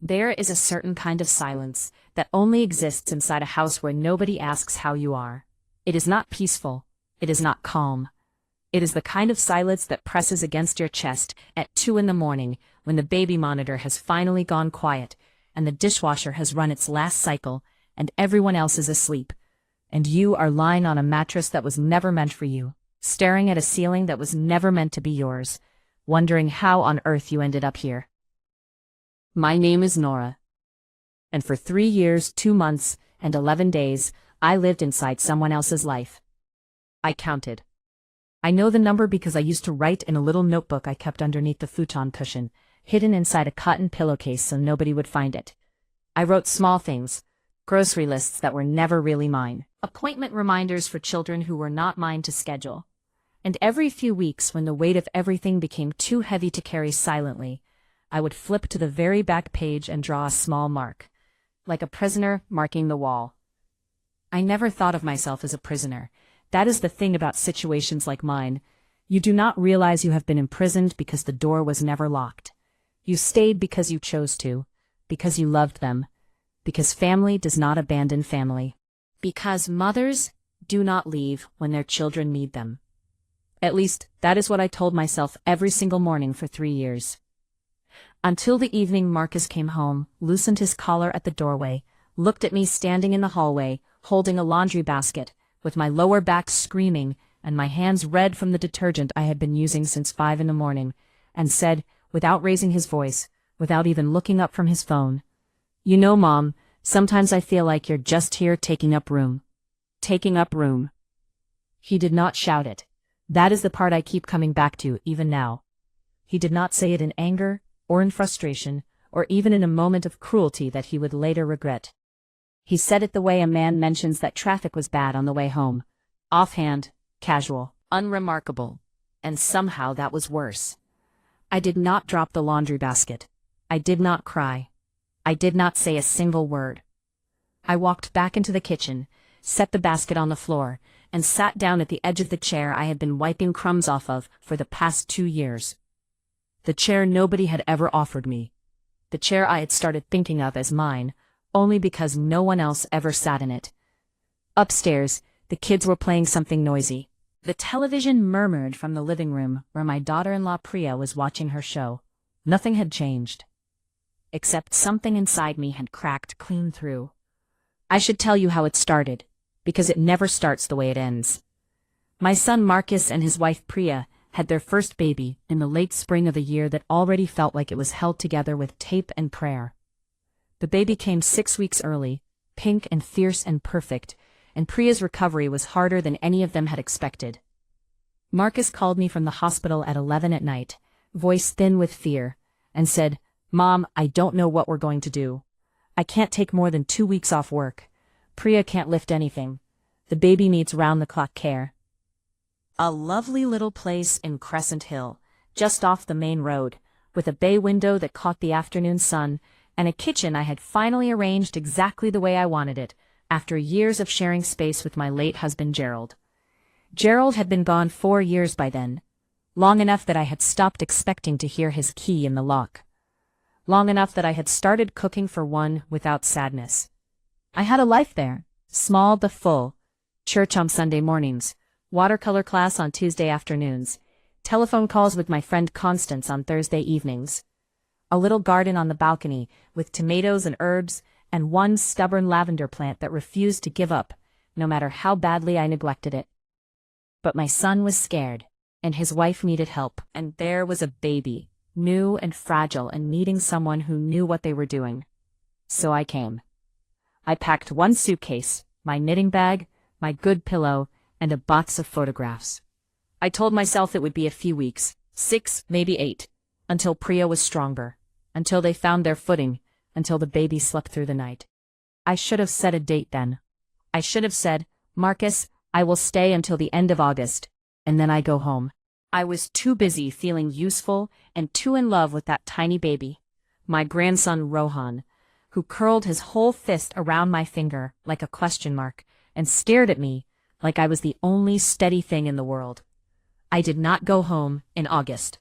There is a certain kind of silence that only exists inside a house where nobody asks how you are. It is not peaceful. It is not calm. It is the kind of silence that presses against your chest at 2 in the morning when the baby monitor has finally gone quiet and the dishwasher has run its last cycle and everyone else is asleep, and you are lying on a mattress that was never meant for you, staring at a ceiling that was never meant to be yours, wondering how on earth you ended up here. My name is Nora, and for 3 years, 2 months, and 11 days, I lived inside someone else's life. I counted. I know the number because I used to write in a little notebook I kept underneath the futon cushion, hidden inside a cotton pillowcase so nobody would find it. I wrote small things, grocery lists that were never really mine, appointment reminders for children who were not mine to schedule. And every few weeks, when the weight of everything became too heavy to carry silently, I would flip to the very back page and draw a small mark, like a prisoner marking the wall. I never thought of myself as a prisoner. That is the thing about situations like mine. You do not realize you have been imprisoned because the door was never locked. You stayed because you chose to, because you loved them, because family does not abandon family, because mothers do not leave when their children need them. At least, that is what I told myself every single morning for 3 years. Until the evening Marcus came home, loosened his collar at the doorway, looked at me standing in the hallway, holding a laundry basket, with my lower back screaming and my hands red from the detergent I had been using since 5 in the morning, and said, without raising his voice, without even looking up from his phone, "You know, Mom, sometimes I feel like you're just here taking up room. Taking up room." He did not shout it. That is the part I keep coming back to even now. He did not say it in anger, or in frustration, or even in a moment of cruelty that he would later regret. He said it the way a man mentions that traffic was bad on the way home. Offhand, casual, unremarkable. And somehow that was worse. I did not drop the laundry basket. I did not cry. I did not say a single word. I walked back into the kitchen, set the basket on the floor, and sat down at the edge of the chair I had been wiping crumbs off of for the past 2 years. The chair nobody had ever offered me. The chair I had started thinking of as mine, only because no one else ever sat in it. Upstairs, the kids were playing something noisy. The television murmured from the living room where my daughter-in-law Priya was watching her show. Nothing had changed. Except something inside me had cracked clean through. I should tell you how it started, because it never starts the way it ends. My son Marcus and his wife Priya had their first baby in the late spring of a year that already felt like it was held together with tape and prayer. The baby came 6 weeks early, pink and fierce and perfect, and Priya's recovery was harder than any of them had expected. Marcus called me from the hospital at 11 at night, voice thin with fear, and said, "Mom, I don't know what we're going to do. I can't take more than 2 weeks off work. Priya can't lift anything. The baby needs round-the-clock care." A lovely little place in Crescent Hill, just off the main road, with a bay window that caught the afternoon sun, and a kitchen I had finally arranged exactly the way I wanted it, after years of sharing space with my late husband Gerald. Gerald had been gone 4 years by then, long enough that I had stopped expecting to hear his key in the lock. Long enough that I had started cooking for one without sadness. I had a life there, small but full. Church on Sunday mornings, watercolor class on Tuesday afternoons, telephone calls with my friend Constance on Thursday evenings. A little garden on the balcony with tomatoes and herbs, and one stubborn lavender plant that refused to give up, no matter how badly I neglected it. But my son was scared, and his wife needed help, and there was a baby, new and fragile and needing someone who knew what they were doing. So I came. I packed one suitcase, my knitting bag, my good pillow, and a box of photographs. I told myself it would be a few weeks, 6, maybe 8, until Priya was stronger, until they found their footing, until the baby slept through the night. I should have set a date then. I should have said, "Marcus, I will stay until the end of August, and then I go home." I was too busy feeling useful and too in love with that tiny baby, my grandson Rohan, who curled his whole fist around my finger like a question mark and stared at me like I was the only steady thing in the world. I did not go home in August.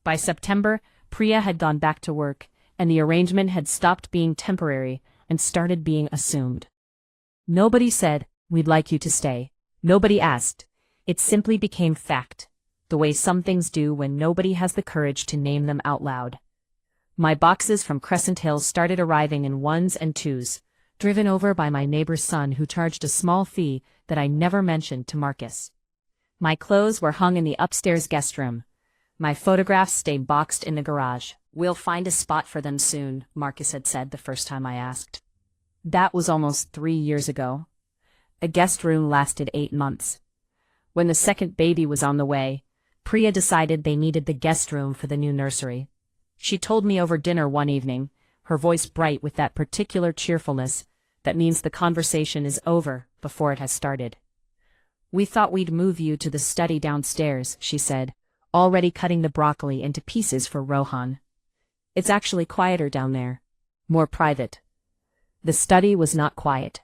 By September, Priya had gone back to work, and the arrangement had stopped being temporary and started being assumed. Nobody said, "We'd like you to stay." Nobody asked. It simply became fact, the way some things do when nobody has the courage to name them out loud. My boxes from Crescent Hills started arriving in ones and twos, driven over by my neighbor's son who charged a small fee that I never mentioned to Marcus. My clothes were hung in the upstairs guest room. My photographs stayed boxed in the garage. "We'll find a spot for them soon," Marcus had said the first time I asked. That was almost 3 years ago. A guest room lasted 8 months. When the second baby was on the way, Priya decided they needed the guest room for the new nursery. She told me over dinner one evening, her voice bright with that particular cheerfulness that means the conversation is over before it has started. "We thought we'd move you to the study downstairs," she said, already cutting the broccoli into pieces for Rohan. "It's actually quieter down there. More private." The study was not quiet.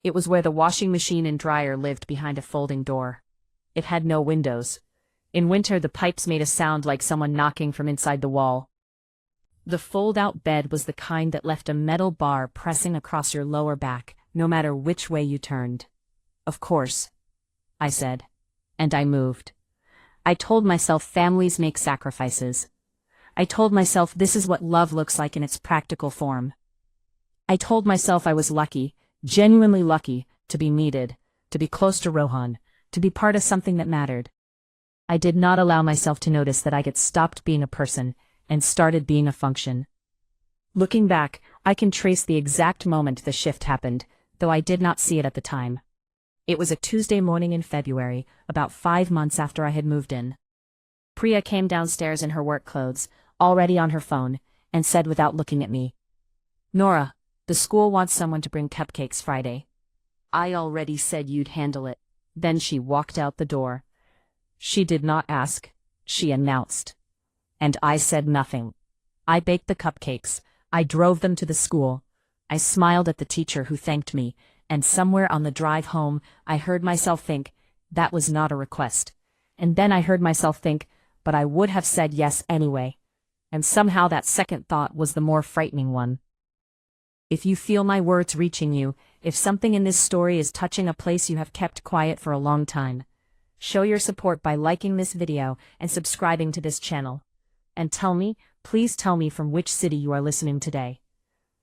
It was where the washing machine and dryer lived behind a folding door. It had no windows. In winter the pipes made a sound like someone knocking from inside the wall. The fold-out bed was the kind that left a metal bar pressing across your lower back, no matter which way you turned. "Of course," I said. And I moved. I told myself families make sacrifices. I told myself this is what love looks like in its practical form. I told myself I was lucky, genuinely lucky, to be needed, to be close to Rohan, to be part of something that mattered. I did not allow myself to notice that I had stopped being a person and started being a function. Looking back, I can trace the exact moment the shift happened, though I did not see it at the time. It was a Tuesday morning in February, about 5 months after I had moved in. Priya came downstairs in her work clothes, already on her phone, and said without looking at me, "Nora, the school wants someone to bring cupcakes Friday." "I already said you'd handle it." Then she walked out the door. She did not ask. She announced. And I said nothing. I baked the cupcakes. I drove them to the school. I smiled at the teacher who thanked me, and somewhere on the drive home I heard myself think, that was not a request. And then I heard myself think, but I would have said yes anyway. And somehow that second thought was the more frightening one. If you feel my words reaching you, if something in this story is touching a place you have kept quiet for a long time, show your support by liking this video and subscribing to this channel. And tell me, please tell me from which city you are listening today.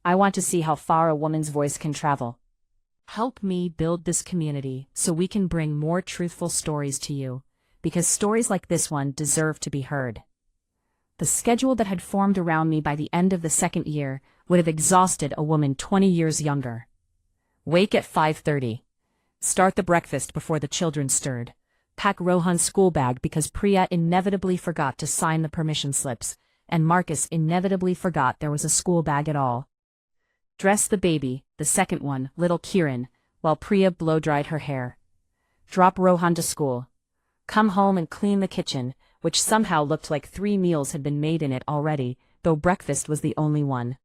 I want to see how far a woman's voice can travel. Help me build this community so we can bring more truthful stories to you, because stories like this one deserve to be heard. The schedule that had formed around me by the end of the second year would have exhausted a woman 20 years younger. Wake at 5:30. Start the breakfast before the children stirred. Pack Rohan's school bag because Priya inevitably forgot to sign the permission slips, and Marcus inevitably forgot there was a school bag at all. Dress the baby, the second one, little Kiran, while Priya blow-dried her hair. Drop Rohan to school. Come home and clean the kitchen, which somehow looked like 3 meals had been made in it already, though breakfast was the only one.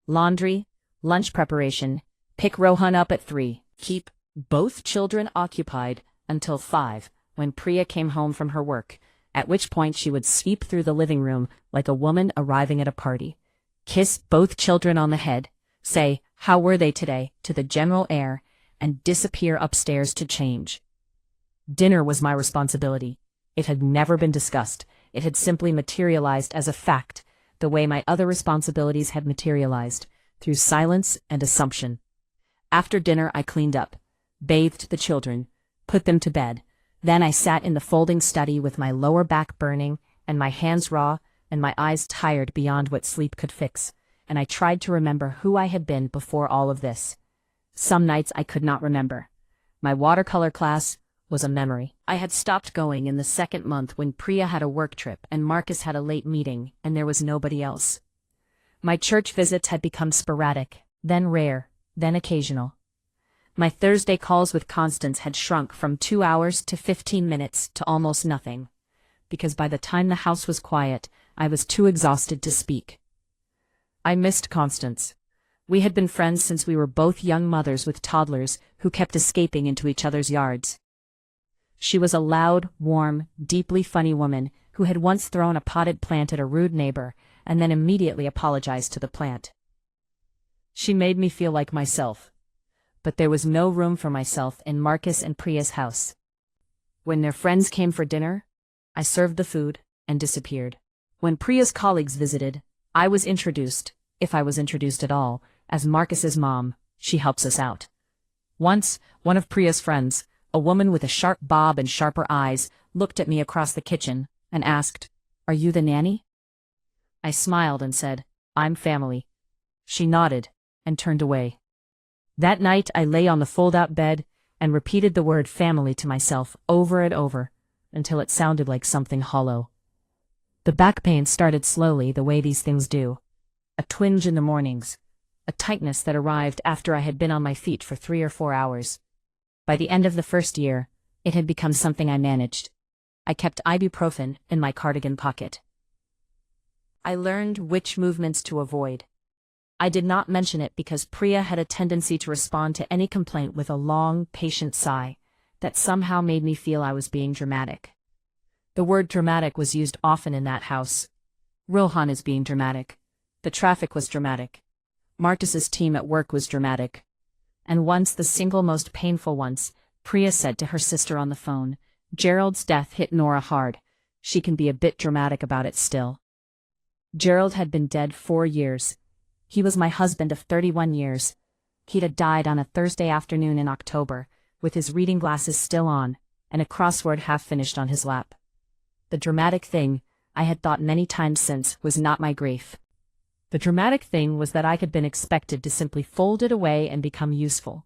Laundry, lunch preparation, pick Rohan up at 3. Keep both children occupied until 5, when Priya came home from her work, at which point she would sweep through the living room like a woman arriving at a party. Kiss both children on the head, say, "How were they today?" to the general air, and disappear upstairs to change. Dinner was my responsibility. It had never been discussed. It had simply materialized as a fact, the way my other responsibilities had materialized, through silence and assumption. After dinner I cleaned up, bathed the children, put them to bed. Then I sat in the folding study with my lower back burning, and my hands raw, and my eyes tired beyond what sleep could fix, and I tried to remember who I had been before all of this. Some nights I could not remember. My watercolor class was a memory. I had stopped going in the second month when Priya had a work trip and Marcus had a late meeting, and there was nobody else. My church visits had become sporadic, then rare, then occasional. My Thursday calls with Constance had shrunk from 2 hours to 15 minutes to almost nothing, because by the time the house was quiet, I was too exhausted to speak. I missed Constance. We had been friends since we were both young mothers with toddlers who kept escaping into each other's yards. She was a loud, warm, deeply funny woman who had once thrown a potted plant at a rude neighbor, and then immediately apologized to the plant. She made me feel like myself. But there was no room for myself in Marcus and Priya's house. When their friends came for dinner, I served the food and disappeared. When Priya's colleagues visited, I was introduced, if I was introduced at all, as Marcus's mom. She helps us out. Once, one of Priya's friends, a woman with a sharp bob and sharper eyes, looked at me across the kitchen and asked, "Are you the nanny?" I smiled and said, "I'm family." She nodded and turned away. That night I lay on the fold-out bed and repeated the word family to myself over and over, until it sounded like something hollow. The back pain started slowly, the way these things do. A twinge in the mornings, a tightness that arrived after I had been on my feet for 3 or 4 hours. By the end of the first year, it had become something I managed. I kept ibuprofen in my cardigan pocket. I learned which movements to avoid. I did not mention it because Priya had a tendency to respond to any complaint with a long, patient sigh that somehow made me feel I was being dramatic. The word dramatic was used often in that house. Rohan is being dramatic. The traffic was dramatic. Marcus's team at work was dramatic. And once, the single most painful once, Priya said to her sister on the phone, "Gerald's death hit Nora hard. She can be a bit dramatic about it still." Gerald had been dead 4 years. He was my husband of 31 years. He'd had died on a Thursday afternoon in October, with his reading glasses still on, and a crossword half finished on his lap. The dramatic thing, I had thought many times since, was not my grief. The dramatic thing was that I had been expected to simply fold it away and become useful.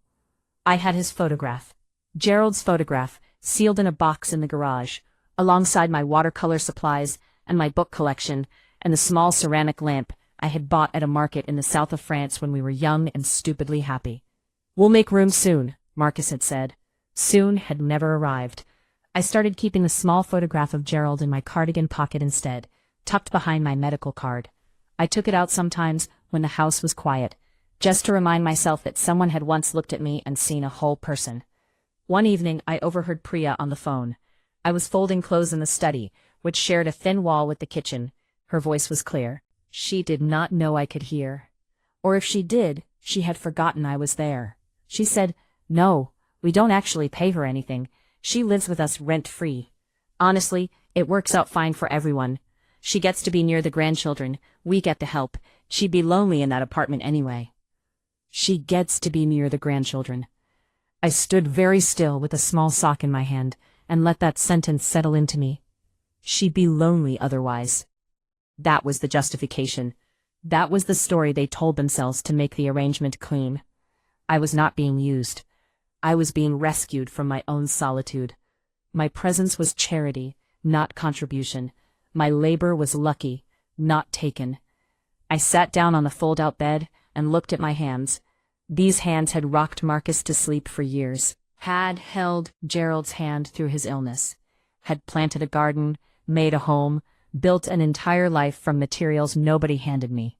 I had his photograph, Gerald's photograph, sealed in a box in the garage, alongside my watercolor supplies and my book collection, and the small ceramic lamp I had bought at a market in the south of France when we were young and stupidly happy. "We'll make room soon," Marcus had said. Soon had never arrived. I started keeping the small photograph of Gerald in my cardigan pocket instead, tucked behind my medical card. I took it out sometimes when the house was quiet, just to remind myself that someone had once looked at me and seen a whole person. One evening I overheard Priya on the phone. I was folding clothes in the study, which shared a thin wall with the kitchen. Her voice was clear. She did not know I could hear. Or if she did, she had forgotten I was there. She said, "No, we don't actually pay her anything. She lives with us rent-free. Honestly, it works out fine for everyone. She gets to be near the grandchildren. We get the help. She'd be lonely in that apartment anyway." She gets to be near the grandchildren. I stood very still with a small sock in my hand and let that sentence settle into me. She'd be lonely otherwise. That was the justification. That was the story they told themselves to make the arrangement clean. I was not being used. I was being rescued from my own solitude. My presence was charity, not contribution. My labor was lucky, not taken. I sat down on the fold-out bed and looked at my hands. These hands had rocked Marcus to sleep for years, had held Gerald's hand through his illness, had planted a garden, made a home, built an entire life from materials nobody handed me.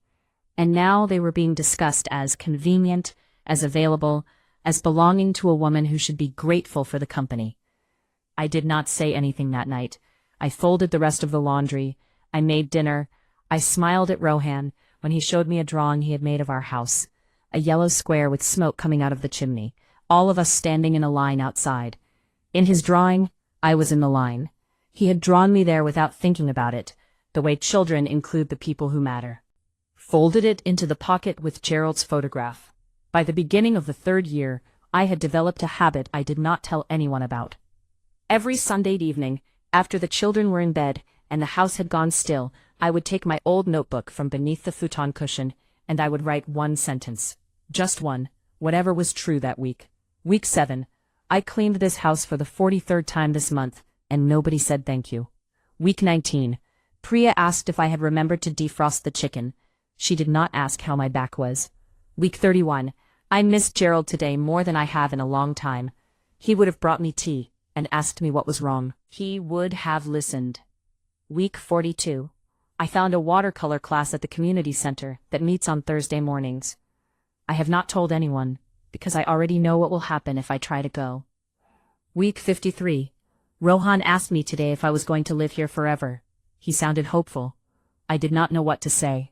And now they were being discussed as convenient, as available, as belonging to a woman who should be grateful for the company. I did not say anything that night. I folded the rest of the laundry. I made dinner. I smiled at Rohan when he showed me a drawing he had made of our house, a yellow square with smoke coming out of the chimney, all of us standing in a line outside. In his drawing, I was in the line. He had drawn me there without thinking about it, the way children include the people who matter. Folded it into the pocket with Gerald's photograph. By the beginning of the 3rd year, I had developed a habit I did not tell anyone about. Every Sunday evening, after the children were in bed and the house had gone still, I would take my old notebook from beneath the futon cushion, and I would write one sentence. Just one, whatever was true that week. Week 7. I cleaned this house for the 43rd time this month, and nobody said thank you. Week 19. Priya asked if I had remembered to defrost the chicken. She did not ask how my back was. Week 31. I missed Gerald today more than I have in a long time. He would have brought me tea and asked me what was wrong. He would have listened. Week 42. I found a watercolor class at the community center that meets on Thursday mornings. I have not told anyone, because I already know what will happen if I try to go. Week 53. Rohan asked me today if I was going to live here forever. He sounded hopeful. I did not know what to say.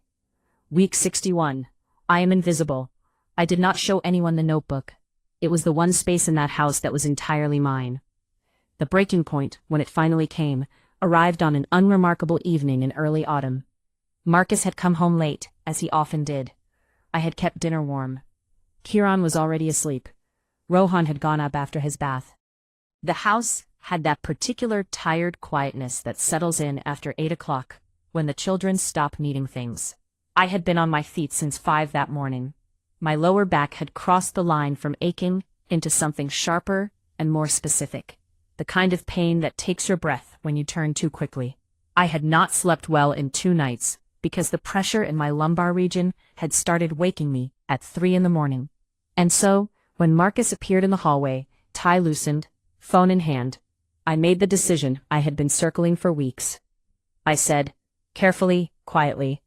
Week 61. I am invisible. I did not show anyone the notebook. It was the one space in that house that was entirely mine. The breaking point, when it finally came, arrived on an unremarkable evening in early autumn. Marcus had come home late, as he often did. I had kept dinner warm. Kieran was already asleep. Rohan had gone up after his bath. The house had that particular tired quietness that settles in after 8 o'clock, when the children stop needing things. I had been on my feet since 5 that morning. My lower back had crossed the line from aching into something sharper and more specific, the kind of pain that takes your breath when you turn too quickly. I had not slept well in 2 nights, because the pressure in my lumbar region had started waking me at 3 in the morning. And so, when Marcus appeared in the hallway, tie loosened, phone in hand, I made the decision I had been circling for weeks. I said, carefully, quietly,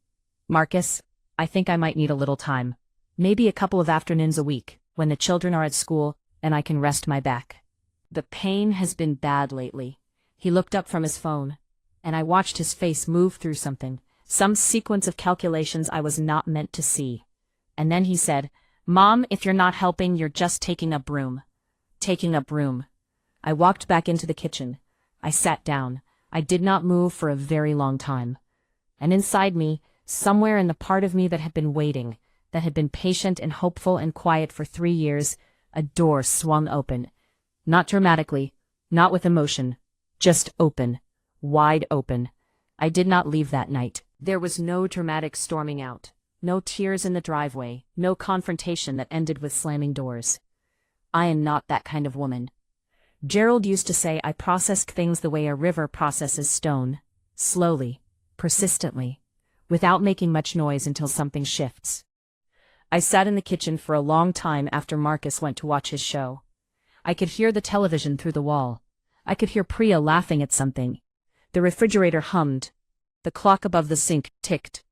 "Marcus, I think I might need a little time. Maybe a couple of afternoons a week, when the children are at school and I can rest my back. The pain has been bad lately." He looked up from his phone, and I watched his face move through something, some sequence of calculations I was not meant to see. And then he said, "Mom, if you're not helping, you're just taking up room." Taking up room. I walked back into the kitchen. I sat down. I did not move for a very long time. And inside me, somewhere in the part of me that had been waiting, that had been patient and hopeful and quiet for 3 years, a door swung open. Not dramatically, not with emotion, just open, wide open. I did not leave that night. There was no dramatic storming out, no tears in the driveway, no confrontation that ended with slamming doors. I am not that kind of woman. Gerald used to say I processed things the way a river processes stone, slowly, persistently, without making much noise until something shifts. I sat in the kitchen for a long time after Marcus went to watch his show. I could hear the television through the wall. I could hear Priya laughing at something. The refrigerator hummed. The clock above the sink ticked.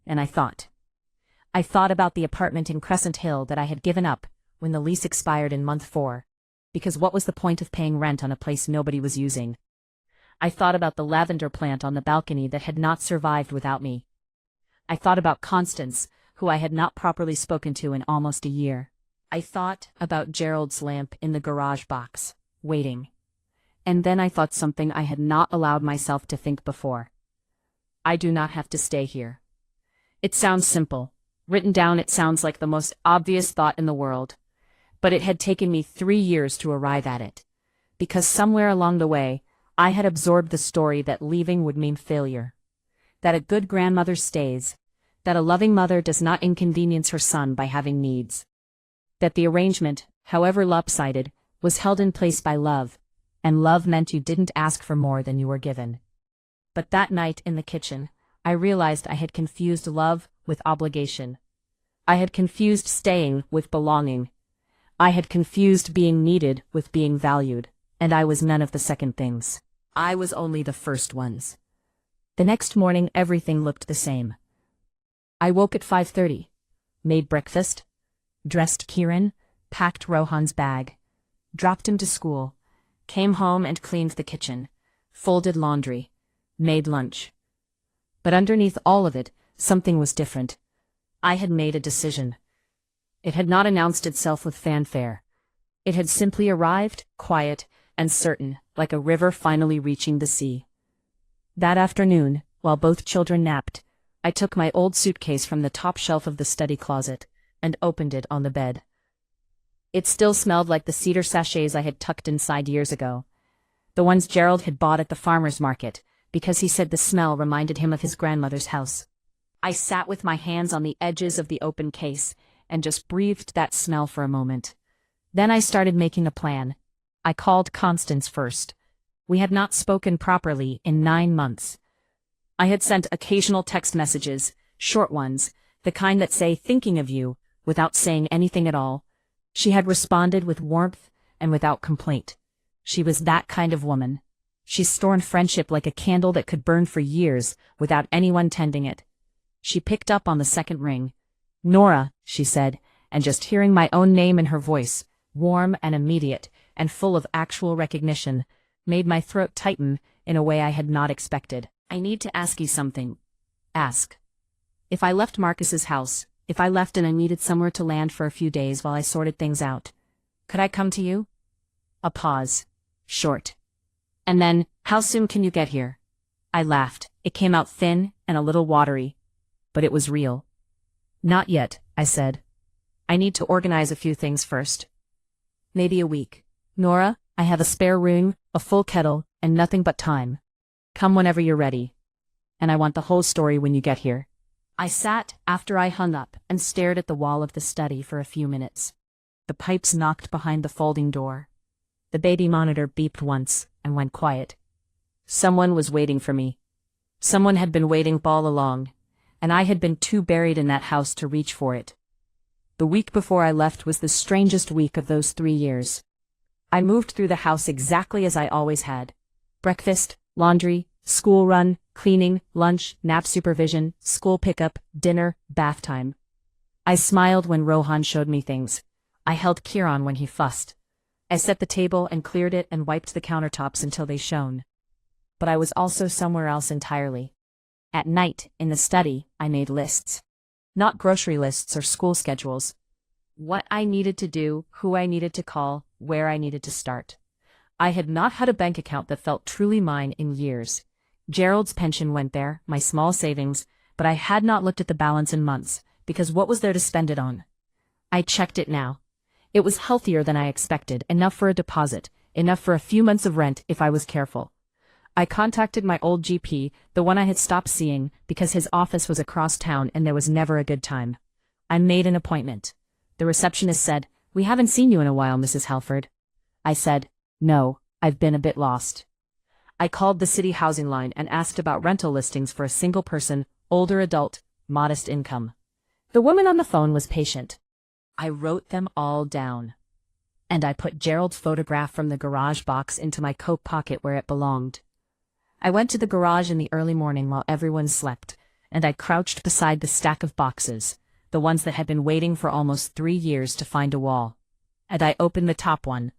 And I thought. I thought about the apartment in Crescent Hill that I had given up when the lease expired in month 4. Because what was the point of paying rent on a place nobody was using? I thought about the lavender plant on the balcony that had not survived without me. I thought about Constance, who I had not properly spoken to in almost a year. I thought about Gerald's lamp in the garage box, waiting. And then I thought something I had not allowed myself to think before. I do not have to stay here. It sounds simple. Written down, it sounds like the most obvious thought in the world. But it had taken me 3 years to arrive at it. Because somewhere along the way, I had absorbed the story that leaving would mean failure. That a good grandmother stays. That a loving mother does not inconvenience her son by having needs. That the arrangement, however lopsided, was held in place by love, and love meant you didn't ask for more than you were given. But that night in the kitchen, I realized I had confused love with obligation. I had confused staying with belonging. I had confused being needed with being valued, and I was none of the second things. I was only the first ones. The next morning everything looked the same. I woke at 5:30, made breakfast, dressed Kieran, packed Rohan's bag, dropped him to school, came home and cleaned the kitchen, folded laundry, made lunch. But underneath all of it, something was different. I had made a decision. It had not announced itself with fanfare. It had simply arrived, quiet and certain, like a river finally reaching the sea. That afternoon, while both children napped, I took my old suitcase from the top shelf of the study closet and opened it on the bed. It still smelled like the cedar sachets I had tucked inside years ago, the ones Gerald had bought at the farmer's market, because he said the smell reminded him of his grandmother's house. I sat with my hands on the edges of the open case and just breathed that smell for a moment. Then I started making a plan. I called Constance first. We had not spoken properly in 9 months. I had sent occasional text messages, short ones, the kind that say "thinking of you," without saying anything at all. She had responded with warmth and without complaint. She was that kind of woman. She stored friendship like a candle that could burn for years without anyone tending it. She picked up on the second ring. "Nora," she said, and just hearing my own name in her voice, warm and immediate and full of actual recognition, made my throat tighten in a way I had not expected. "I need to ask you something. Ask. If I left Marcus's house, if I left and I needed somewhere to land for a few days while I sorted things out, could I come to you? A pause. Short. And then, how soon can you get here? I laughed. It came out thin and a little watery, but it was real. Not yet, I said. I need to organize a few things first. Maybe a week. Nora, I have a spare room, a full kettle, and nothing but time. Come whenever you're ready. And I want the whole story when you get here. I sat after I hung up and stared at the wall of the study for a few minutes. The pipes knocked behind the folding door. The baby monitor beeped once and went quiet. Someone was waiting for me. Someone had been waiting all along, and I had been too buried in that house to reach for it. The week before I left was the strangest week of those 3 years. I moved through the house exactly as I always had. Breakfast, laundry, school run, cleaning, lunch, nap supervision, school pickup, dinner, bath time. I smiled when Rohan showed me things. I held Kieran when he fussed. I set the table and cleared it and wiped the countertops until they shone. But I was also somewhere else entirely. At night, in the study, I made lists. Not grocery lists or school schedules. What I needed to do, who I needed to call, where I needed to start. I had not had a bank account that felt truly mine in years. Gerald's pension went there, my small savings, but I had not looked at the balance in months, because what was there to spend it on? I checked it now. It was healthier than I expected, enough for a deposit, enough for a few months of rent if I was careful. I contacted my old GP, the one I had stopped seeing, because his office was across town and there was never a good time. I made an appointment. The receptionist said, "We haven't seen you in a while, Mrs. Halford." I said, "No, I've been a bit lost." I called the city housing line and asked about rental listings for a single person, older adult, modest income. The woman on the phone was patient. I wrote them all down. And I put Gerald's photograph from the garage box into my coat pocket where it belonged. I went to the garage in the early morning while everyone slept, and I crouched beside the stack of boxes, the ones that had been waiting for almost 3 years to find a wall. And I opened the top one.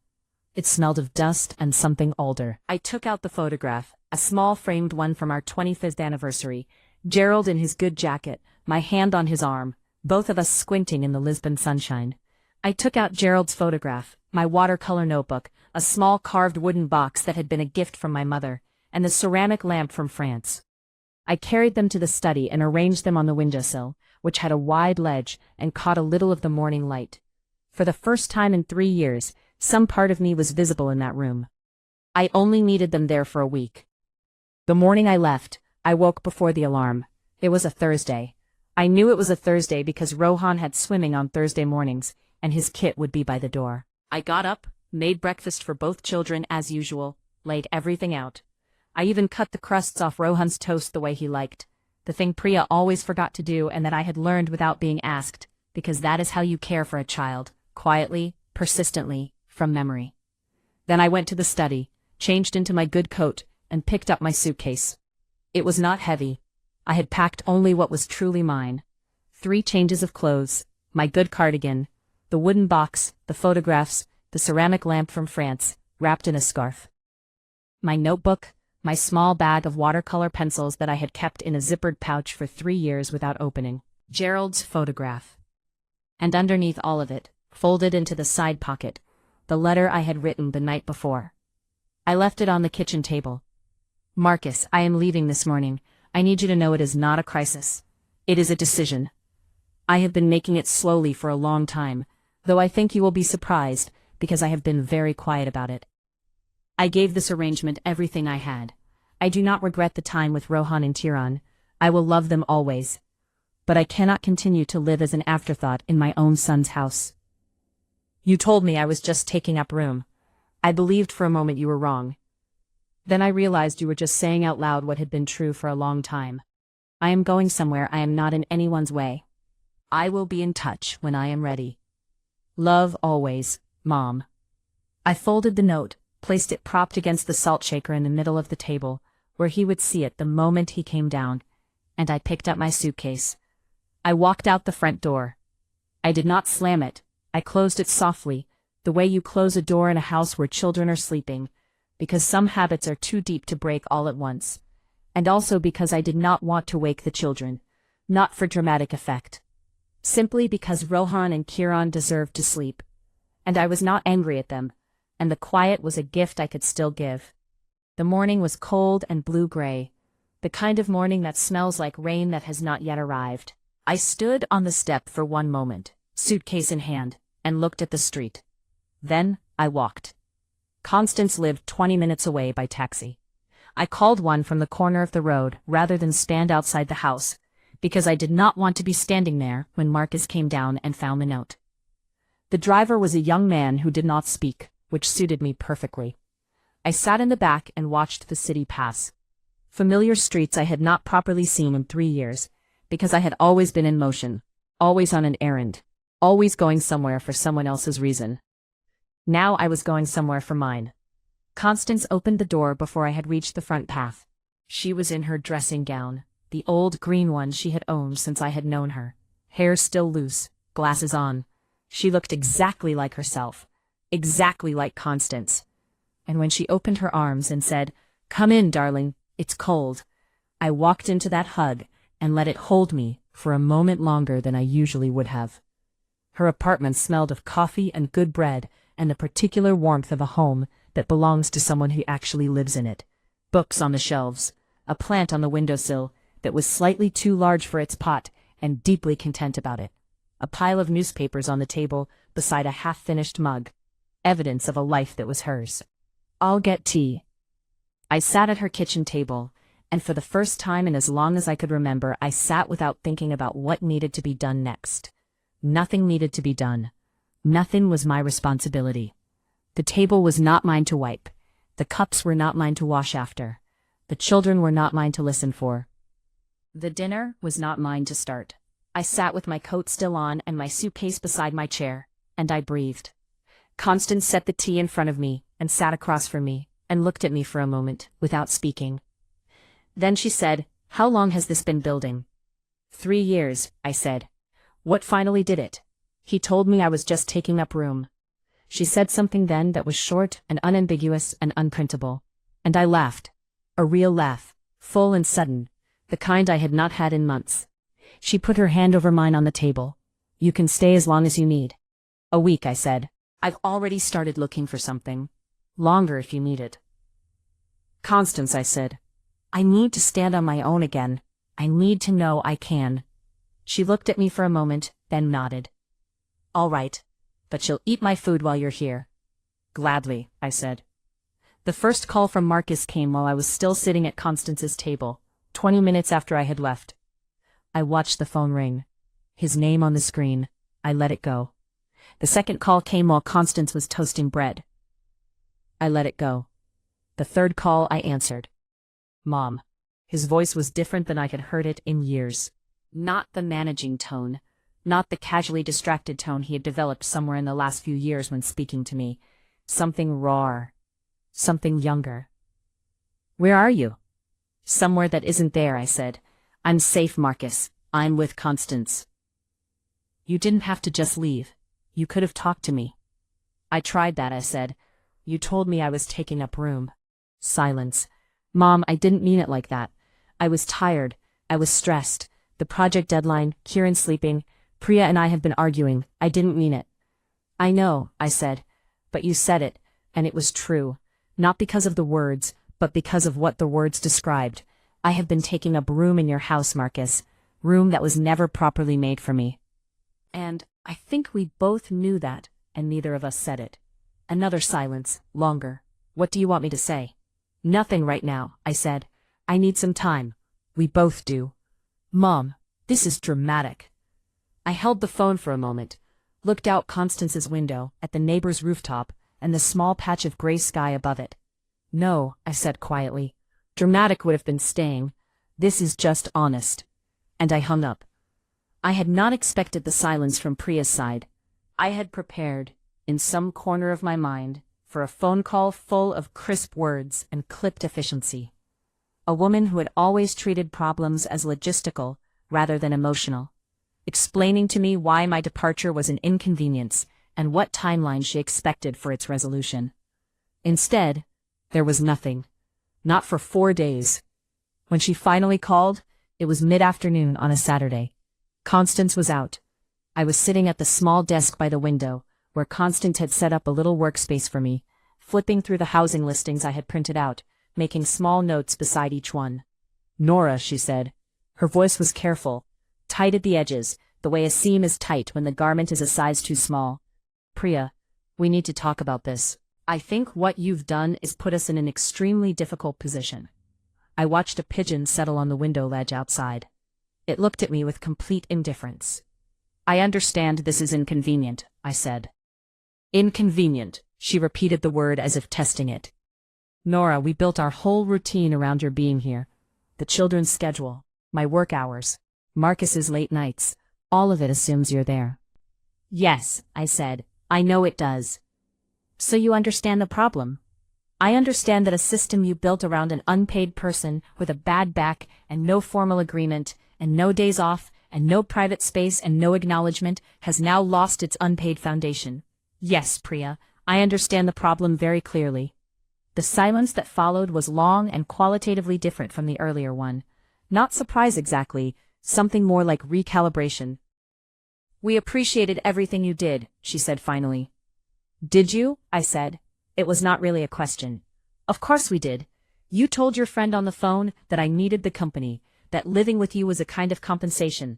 It smelled of dust and something older. I took out the photograph, a small framed one from our 25th anniversary, Gerald in his good jacket, my hand on his arm, both of us squinting in the Lisbon sunshine. I took out Gerald's photograph, my watercolor notebook, a small carved wooden box that had been a gift from my mother, and the ceramic lamp from France. I carried them to the study and arranged them on the windowsill, which had a wide ledge and caught a little of the morning light. For the first time in 3 years, some part of me was visible in that room. I only needed them there for a week. The morning I left, I woke before the alarm. It was a Thursday. I knew it was a Thursday because Rohan had swimming on Thursday mornings, and his kit would be by the door. I got up, made breakfast for both children as usual, laid everything out. I even cut the crusts off Rohan's toast the way he liked, the thing Priya always forgot to do and that I had learned without being asked, because that is how you care for a child, quietly, persistently, from memory. Then I went to the study, changed into my good coat, and picked up my suitcase. It was not heavy. I had packed only what was truly mine. 3 changes of clothes, my good cardigan, the wooden box, the photographs, the ceramic lamp from France, wrapped in a scarf. My notebook, my small bag of watercolor pencils that I had kept in a zippered pouch for 3 years without opening. Gerald's photograph. And underneath all of it, folded into the side pocket, the letter I had written the night before. I left it on the kitchen table. "Marcus, I am leaving this morning. I need you to know it is not a crisis. It is a decision. I have been making it slowly for a long time, though I think you will be surprised, because I have been very quiet about it. I gave this arrangement everything I had. I do not regret the time with Rohan and Tiran. I will love them always. But I cannot continue to live as an afterthought in my own son's house. You told me I was just taking up room. I believed for a moment you were wrong. Then I realized you were just saying out loud what had been true for a long time. I am going somewhere I am not in anyone's way. I will be in touch when I am ready. Love always, Mom." I folded the note, placed it propped against the salt shaker in the middle of the table, where he would see it the moment he came down, and I picked up my suitcase. I walked out the front door. I did not slam it. I closed it softly, the way you close a door in a house where children are sleeping, because some habits are too deep to break all at once. and also because I did not want to wake the children, not for dramatic effect. Simply because Rohan and Kiran deserved to sleep. And I was not angry at them, and the quiet was a gift I could still give. The morning was cold and blue-gray, the kind of morning that smells like rain that has not yet arrived. I stood on the step for one moment, suitcase in hand, and looked at the street. Then, I walked. Constance lived 20 minutes away by taxi. I called one from the corner of the road rather than stand outside the house, because I did not want to be standing there when Marcus came down and found the note. The driver was a young man who did not speak, which suited me perfectly. I sat in the back and watched the city pass. Familiar streets I had not properly seen in 3 years, because I had always been in motion, always on an errand, always going somewhere for someone else's reason. Now I was going somewhere for mine. Constance opened the door before I had reached the front path. She was in her dressing gown, the old green one she had owned since I had known her, hair still loose, glasses on. She looked exactly like herself, exactly like Constance. And when she opened her arms and said, "Come in, darling, it's cold," I walked into that hug and let it hold me for a moment longer than I usually would have. Her apartment smelled of coffee and good bread and the particular warmth of a home that belongs to someone who actually lives in it. Books on the shelves, a plant on the windowsill that was slightly too large for its pot and deeply content about it. A pile of newspapers on the table beside a half-finished mug, evidence of a life that was hers. "I'll get tea." I sat at her kitchen table, and for the first time in as long as I could remember, I sat without thinking about what needed to be done next. Nothing needed to be done. Nothing was my responsibility. The table was not mine to wipe. The cups were not mine to wash after. The children were not mine to listen for. The dinner was not mine to start. I sat with my coat still on and my suitcase beside my chair, and I breathed. Constance set the tea in front of me and sat across from me and looked at me for a moment without speaking. Then she said, "How long has this been building?" 3 years, I said. "What finally did it?" He told me I was just taking up room. She said something then that was short and unambiguous and unprintable, and I laughed. A real laugh, full and sudden, the kind I had not had in months. She put her hand over mine on the table. "You can stay as long as you need." "A week," I said. "I've already started looking for something. Longer if you need it." "Constance," I said, "I need to stand on my own again. I need to know I can." She looked at me for a moment, then nodded. "All right, but you'll eat my food while you're here." "Gladly," I said. The first call from Marcus came while I was still sitting at Constance's table, 20 minutes after I had left. I watched the phone ring. His name on the screen. I let it go. The second call came while Constance was toasting bread. I let it go. The third call I answered. "Mom." His voice was different than I had heard it in years. Not the managing tone, not the casually distracted tone he had developed somewhere in the last few years when speaking to me. Something rawer. Something younger. "Where are you?" "Somewhere that isn't there," I said. "I'm safe, Marcus. I'm with Constance." "You didn't have to just leave. You could have talked to me." "I tried that," I said. "You told me I was taking up room." Silence. "Mom, I didn't mean it like that. I was tired. I was stressed. The project deadline, Kieran sleeping, Priya and I have been arguing. I didn't mean it." "I know," I said. "But you said it, and it was true. Not because of the words, but because of what the words described. I have been taking up room in your house, Marcus. Room that was never properly made for me." And I think we both knew that, and neither of us said it. Another silence, longer. "What do you want me to say?" "Nothing right now," I said. "I need some time." "We both do." "Mom, this is dramatic." I held the phone for a moment, looked out Constance's window at the neighbor's rooftop and the small patch of gray sky above it. "No," I said quietly. "Dramatic would have been staying. This is just honest." And I hung up. I had not expected the silence from Priya's side. I had prepared, in some corner of my mind, for a phone call full of crisp words and clipped efficiency. A woman who had always treated problems as logistical rather than emotional, explaining to me why my departure was an inconvenience and what timeline she expected for its resolution. Instead, there was nothing. Not for 4 days. When she finally called, it was mid-afternoon on a Saturday. Constance was out. I was sitting at the small desk by the window, where Constance had set up a little workspace for me, flipping through the housing listings I had printed out, making small notes beside each one. "Nora," she said. Her voice was careful, tight at the edges, the way a seam is tight when the garment is a size too small. "Priya, we need to talk about this. I think what you've done is put us in an extremely difficult position." I watched a pigeon settle on the window ledge outside. It looked at me with complete indifference. "I understand this is inconvenient," I said. "Inconvenient," she repeated the word as if testing it. "Nora, we built our whole routine around your being here. The children's schedule, my work hours, Marcus's late nights, all of it assumes you're there." "Yes," I said, "I know it does." "So you understand the problem?" "I understand that a system you built around an unpaid person with a bad back and no formal agreement and no days off and no private space and no acknowledgement has now lost its unpaid foundation. Yes, Priya, I understand the problem very clearly." The silence that followed was long and qualitatively different from the earlier one. Not surprise exactly, something more like recalibration. "We appreciated everything you did," she said finally. "Did you?" I said. It was not really a question. "Of course we did. You told your friend on the phone that I needed the company, that living with you was a kind of compensation."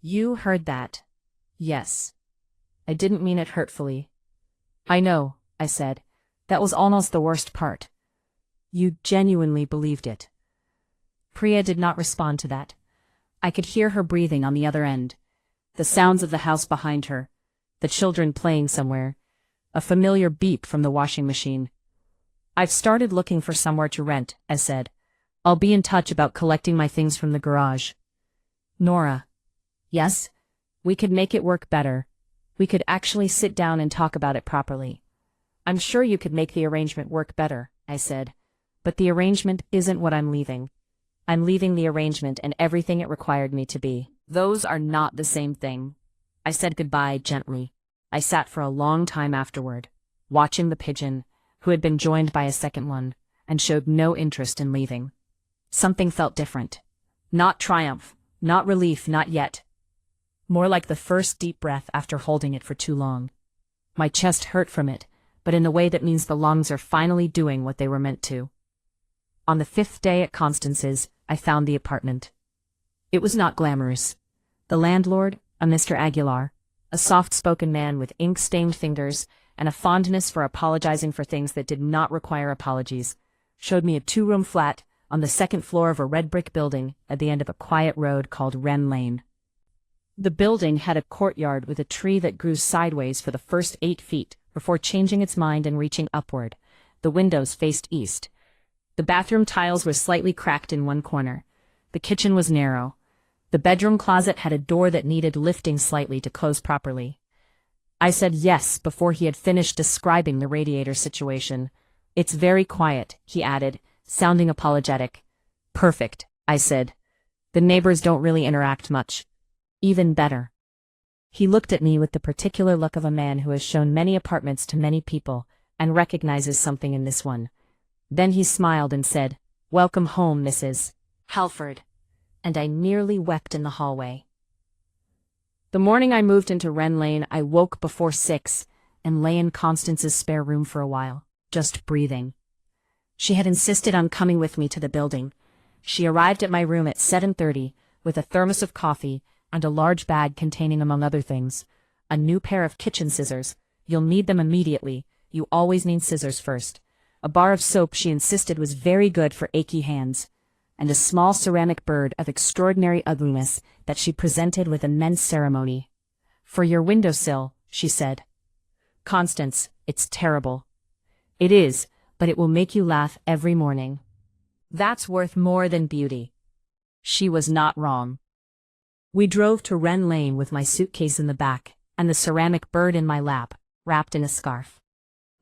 "You heard that?" "Yes." I didn't mean it hurtfully. "I know," I said. "That was almost the worst part. You genuinely believed it." Priya did not respond to that. I could hear her breathing on the other end. The sounds of the house behind her. The children playing somewhere. A familiar beep from the washing machine. "I've started looking for somewhere to rent," I said. "I'll be in touch about collecting my things from the garage." "Nora." "Yes? We could make it work better. We could actually sit down and talk about it properly." "I'm sure you could make the arrangement work better," I said. "But the arrangement isn't what I'm leaving. I'm leaving the arrangement and everything it required me to be. Those are not the same thing." I said goodbye gently. I sat for a long time afterward, watching the pigeon, who had been joined by a second one, and showed no interest in leaving. Something felt different. Not triumph, not relief, not yet. More like the first deep breath after holding it for too long. My chest hurt from it, but in the way that means the lungs are finally doing what they were meant to. On the 5th day at Constance's, I found the apartment. It was not glamorous. The landlord, a Mr. Aguilar, a soft-spoken man with ink-stained fingers and a fondness for apologizing for things that did not require apologies, showed me a 2-room flat on the 2nd floor of a red brick building at the end of a quiet road called Wren Lane. The building had a courtyard with a tree that grew sideways for the first 8 feet before changing its mind and reaching upward. The windows faced east. The bathroom tiles were slightly cracked in one corner. The kitchen was narrow. The bedroom closet had a door that needed lifting slightly to close properly. I said yes before he had finished describing the radiator situation. "It's very quiet," he added, sounding apologetic. "Perfect," I said. "The neighbors don't really interact much." "Even better." He looked at me with the particular look of a man who has shown many apartments to many people and recognizes something in this one. Then he smiled and said, "Welcome home, Mrs. Halford." And I nearly wept in the hallway. The morning I moved into Wren Lane, I woke before 6 and lay in Constance's spare room for a while, just breathing. She had insisted on coming with me to the building. She arrived at my room at 7:30 with a thermos of coffee and a large bag containing, among other things, a new pair of kitchen scissors. "You'll need them immediately. You always need scissors first." A bar of soap she insisted was very good for achy hands, and a small ceramic bird of extraordinary ugliness that she presented with immense ceremony. "For your windowsill," she said. "Constance, it's terrible." "It is, but it will make you laugh every morning. That's worth more than beauty." She was not wrong. We drove to Wren Lane with my suitcase in the back, and the ceramic bird in my lap, wrapped in a scarf.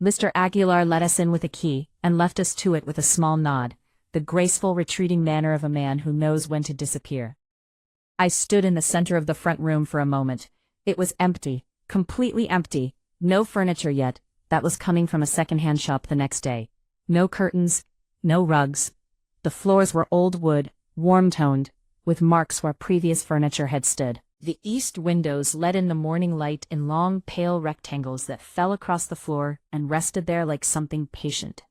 Mr. Aguilar let us in with a key, and left us to it with a small nod, the graceful retreating manner of a man who knows when to disappear. I stood in the center of the front room for a moment. It was empty, completely empty, no furniture yet, that was coming from a second-hand shop the next day. No curtains, no rugs. The floors were old wood, warm-toned, with marks where previous furniture had stood. The east windows let in the morning light in long, pale rectangles that fell across the floor and rested there like something patient.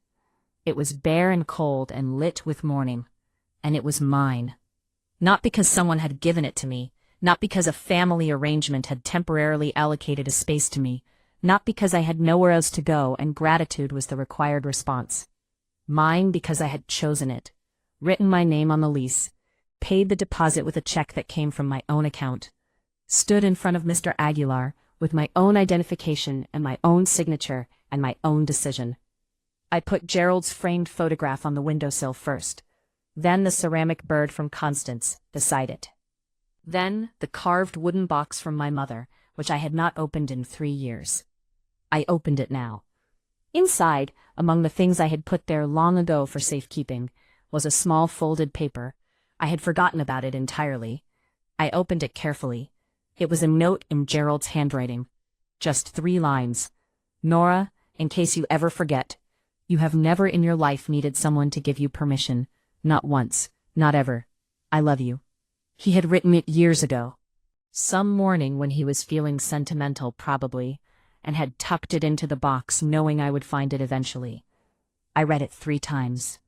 It was bare and cold and lit with morning, and it was mine. Not because someone had given it to me, not because a family arrangement had temporarily allocated a space to me, not because I had nowhere else to go and gratitude was the required response. Mine because I had chosen it, written my name on the lease, paid the deposit with a check that came from my own account, stood in front of Mr. Aguilar with my own identification and my own signature and my own decision. I put Gerald's framed photograph on the windowsill first, then the ceramic bird from Constance beside it. Then the carved wooden box from my mother, which I had not opened in 3 years. I opened it now. Inside, among the things I had put there long ago for safekeeping, was a small folded paper. I had forgotten about it entirely. I opened it carefully. It was a note in Gerald's handwriting. Just 3 lines. Nora, in case you ever forget, you have never in your life needed someone to give you permission. Not once. Not ever. I love you. He had written it years ago. Some morning when he was feeling sentimental probably, and had tucked it into the box knowing I would find it eventually. I read it 3 times.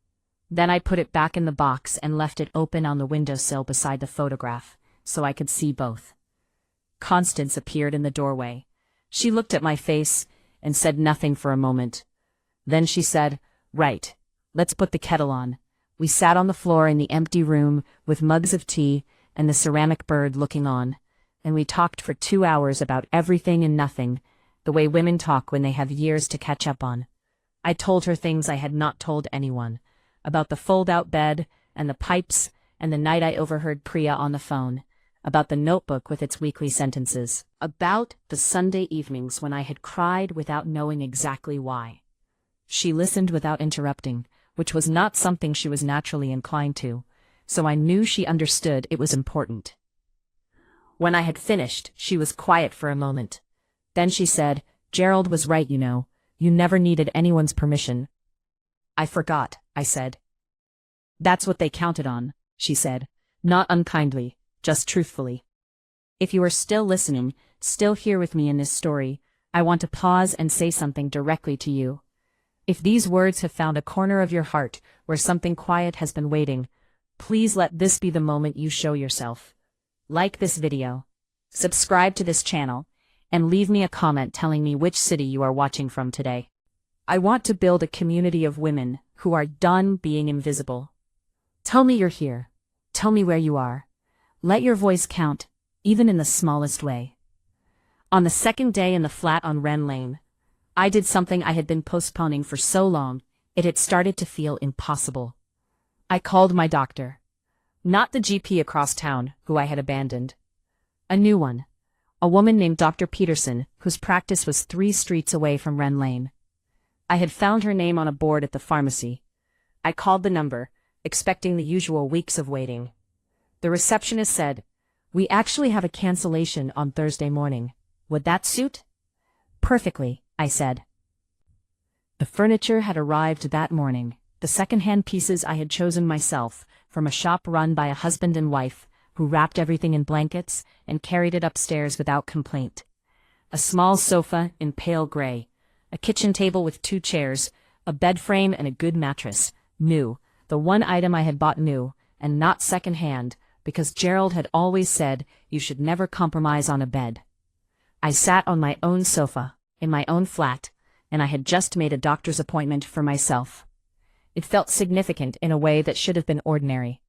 Then I put it back in the box and left it open on the windowsill beside the photograph, so I could see both. Constance appeared in the doorway. She looked at my face and said nothing for a moment. Then she said, "Right, let's put the kettle on." We sat on the floor in the empty room with mugs of tea and the ceramic bird looking on, and we talked for 2 hours about everything and nothing, the way women talk when they have years to catch up on. I told her things I had not told anyone, about the fold-out bed and the pipes and the night I overheard Priya on the phone, about the notebook with its weekly sentences, about the Sunday evenings when I had cried without knowing exactly why. She listened without interrupting, which was not something she was naturally inclined to, so I knew she understood it was important. When I had finished, she was quiet for a moment. Then she said, "Gerald was right, you know. You never needed anyone's permission." "I forgot," I said. "That's what they counted on," she said, not unkindly, just truthfully. If you are still listening, still here with me in this story, I want to pause and say something directly to you. If these words have found a corner of your heart where something quiet has been waiting, please let this be the moment you show yourself. Like this video, subscribe to this channel, and leave me a comment telling me which city you are watching from today. I want to build a community of women who are done being invisible. Tell me you're here. Tell me where you are. Let your voice count, even in the smallest way. On the second day in the flat on Wren Lane, I did something I had been postponing for so long, it had started to feel impossible. I called my doctor. Not the GP across town, who I had abandoned. A new one. A woman named Dr. Peterson, whose practice was 3 streets away from Wren Lane. I had found her name on a board at the pharmacy. I called the number, expecting the usual weeks of waiting. The receptionist said, "We actually have a cancellation on Thursday morning. Would that suit?" "Perfectly," I said. The furniture had arrived that morning, the second-hand pieces I had chosen myself, from a shop run by a husband and wife, who wrapped everything in blankets and carried it upstairs without complaint. A small sofa in pale gray, a kitchen table with 2 chairs, a bed frame and a good mattress, new, the one item I had bought new, and not second-hand, because Gerald had always said you should never compromise on a bed. I sat on my own sofa, in my own flat, and I had just made a doctor's appointment for myself. It felt significant in a way that should have been ordinary.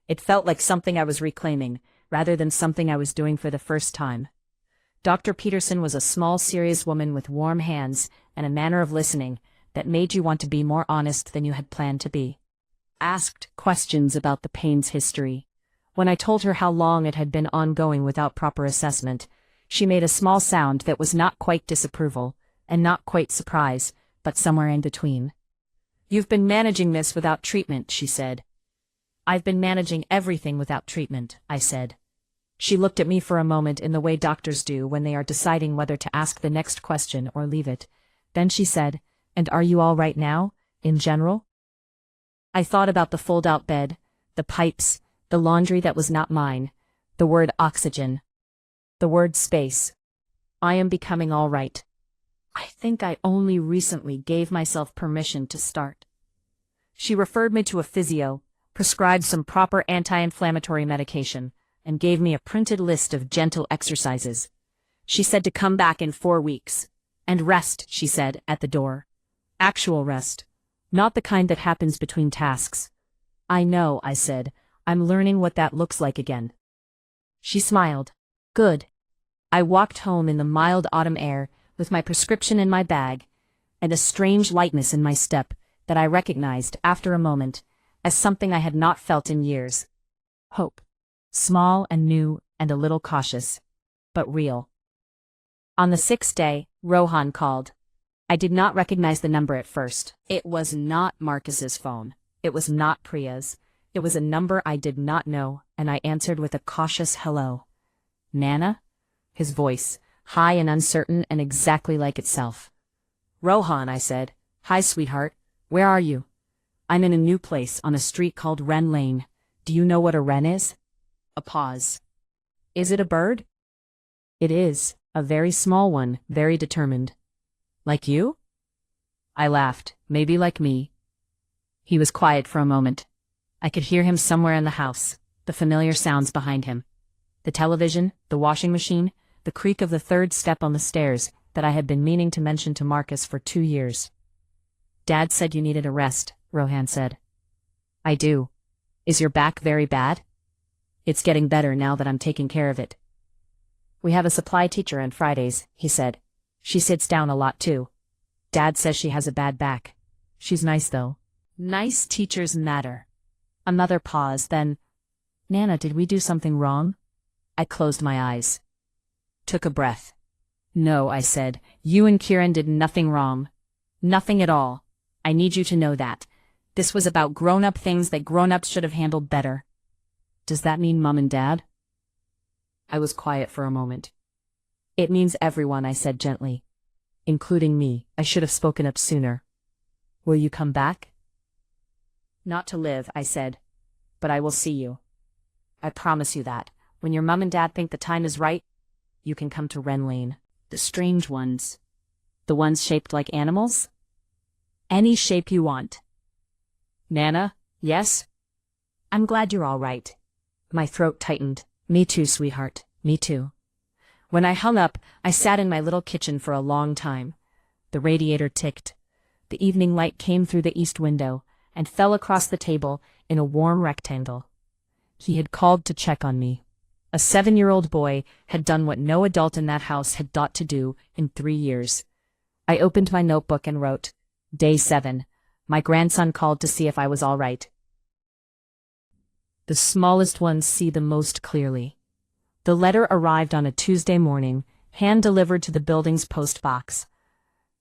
It felt like something I was reclaiming, rather than something I was doing for the first time. Dr. Peterson was a small, serious woman with warm hands and a manner of listening that made you want to be more honest than you had planned to be. Asked questions about the pain's history. When I told her how long it had been ongoing without proper assessment, she made a small sound that was not quite disapproval, and not quite surprise, but somewhere in between. "You've been managing this without treatment," she said. "I've been managing everything without treatment," I said. She looked at me for a moment in the way doctors do when they are deciding whether to ask the next question or leave it. Then she said, "And are you all right now, in general?" I thought about the fold-out bed, the pipes, the laundry that was not mine, the word oxygen, the word space. I am becoming all right. I think I only recently gave myself permission to start. She referred me to a physio, prescribed some proper anti-inflammatory medication, and gave me a printed list of gentle exercises. She said to come back in 4 weeks. And rest, she said, at the door. Actual rest. Not the kind that happens between tasks. I know, I said. I'm learning what that looks like again. She smiled. Good. I walked home in the mild autumn air, with my prescription in my bag, and a strange lightness in my step that I recognized, after a moment, as something I had not felt in years. Hope. Small and new and a little cautious, but real. On the 6th day, Rohan called. I did not recognize the number at first. It was not Marcus's phone. It was not Priya's. It was a number I did not know, and I answered with a cautious hello. Nana? His voice, high and uncertain and exactly like itself. Rohan, I said. Hi, sweetheart. Where are you? I'm in a new place on a street called Wren Lane. Do you know what a wren is? A pause. Is it a bird? It is, a very small one, very determined. Like you? I laughed, maybe like me. He was quiet for a moment. I could hear him somewhere in the house, the familiar sounds behind him. The television, the washing machine, the creak of the third step on the stairs that I had been meaning to mention to Marcus for 2 years. Dad said you needed a rest, Rohan said. I do. Is your back very bad? It's getting better now that I'm taking care of it. We have a supply teacher on Fridays, he said. She sits down a lot too. Dad says she has a bad back. She's nice though. Nice teachers matter. Another pause, then, Nana, did we do something wrong? I closed my eyes. Took a breath. No, I said, you and Kieran did nothing wrong. Nothing at all. I need you to know that. This was about grown-up things that grown-ups should have handled better. Does that mean Mom and Dad? I was quiet for a moment. It means everyone, I said gently. Including me. I should have spoken up sooner. Will you come back? Not to live, I said. But I will see you. I promise you that. When your Mom and Dad think the time is right, you can come to Wren Lane. The strange ones. The ones shaped like animals? Any shape you want. Nana, yes? I'm glad you're all right. My throat tightened. Me too, sweetheart. Me too. When I hung up, I sat in my little kitchen for a long time. The radiator ticked. The evening light came through the east window and fell across the table in a warm rectangle. He had called to check on me. A 7-year-old boy had done what no adult in that house had thought to do in 3 years. I opened my notebook and wrote, Day 7. My grandson called to see if I was all right. The smallest ones see the most clearly. The letter arrived on a Tuesday morning, hand-delivered to the building's post box.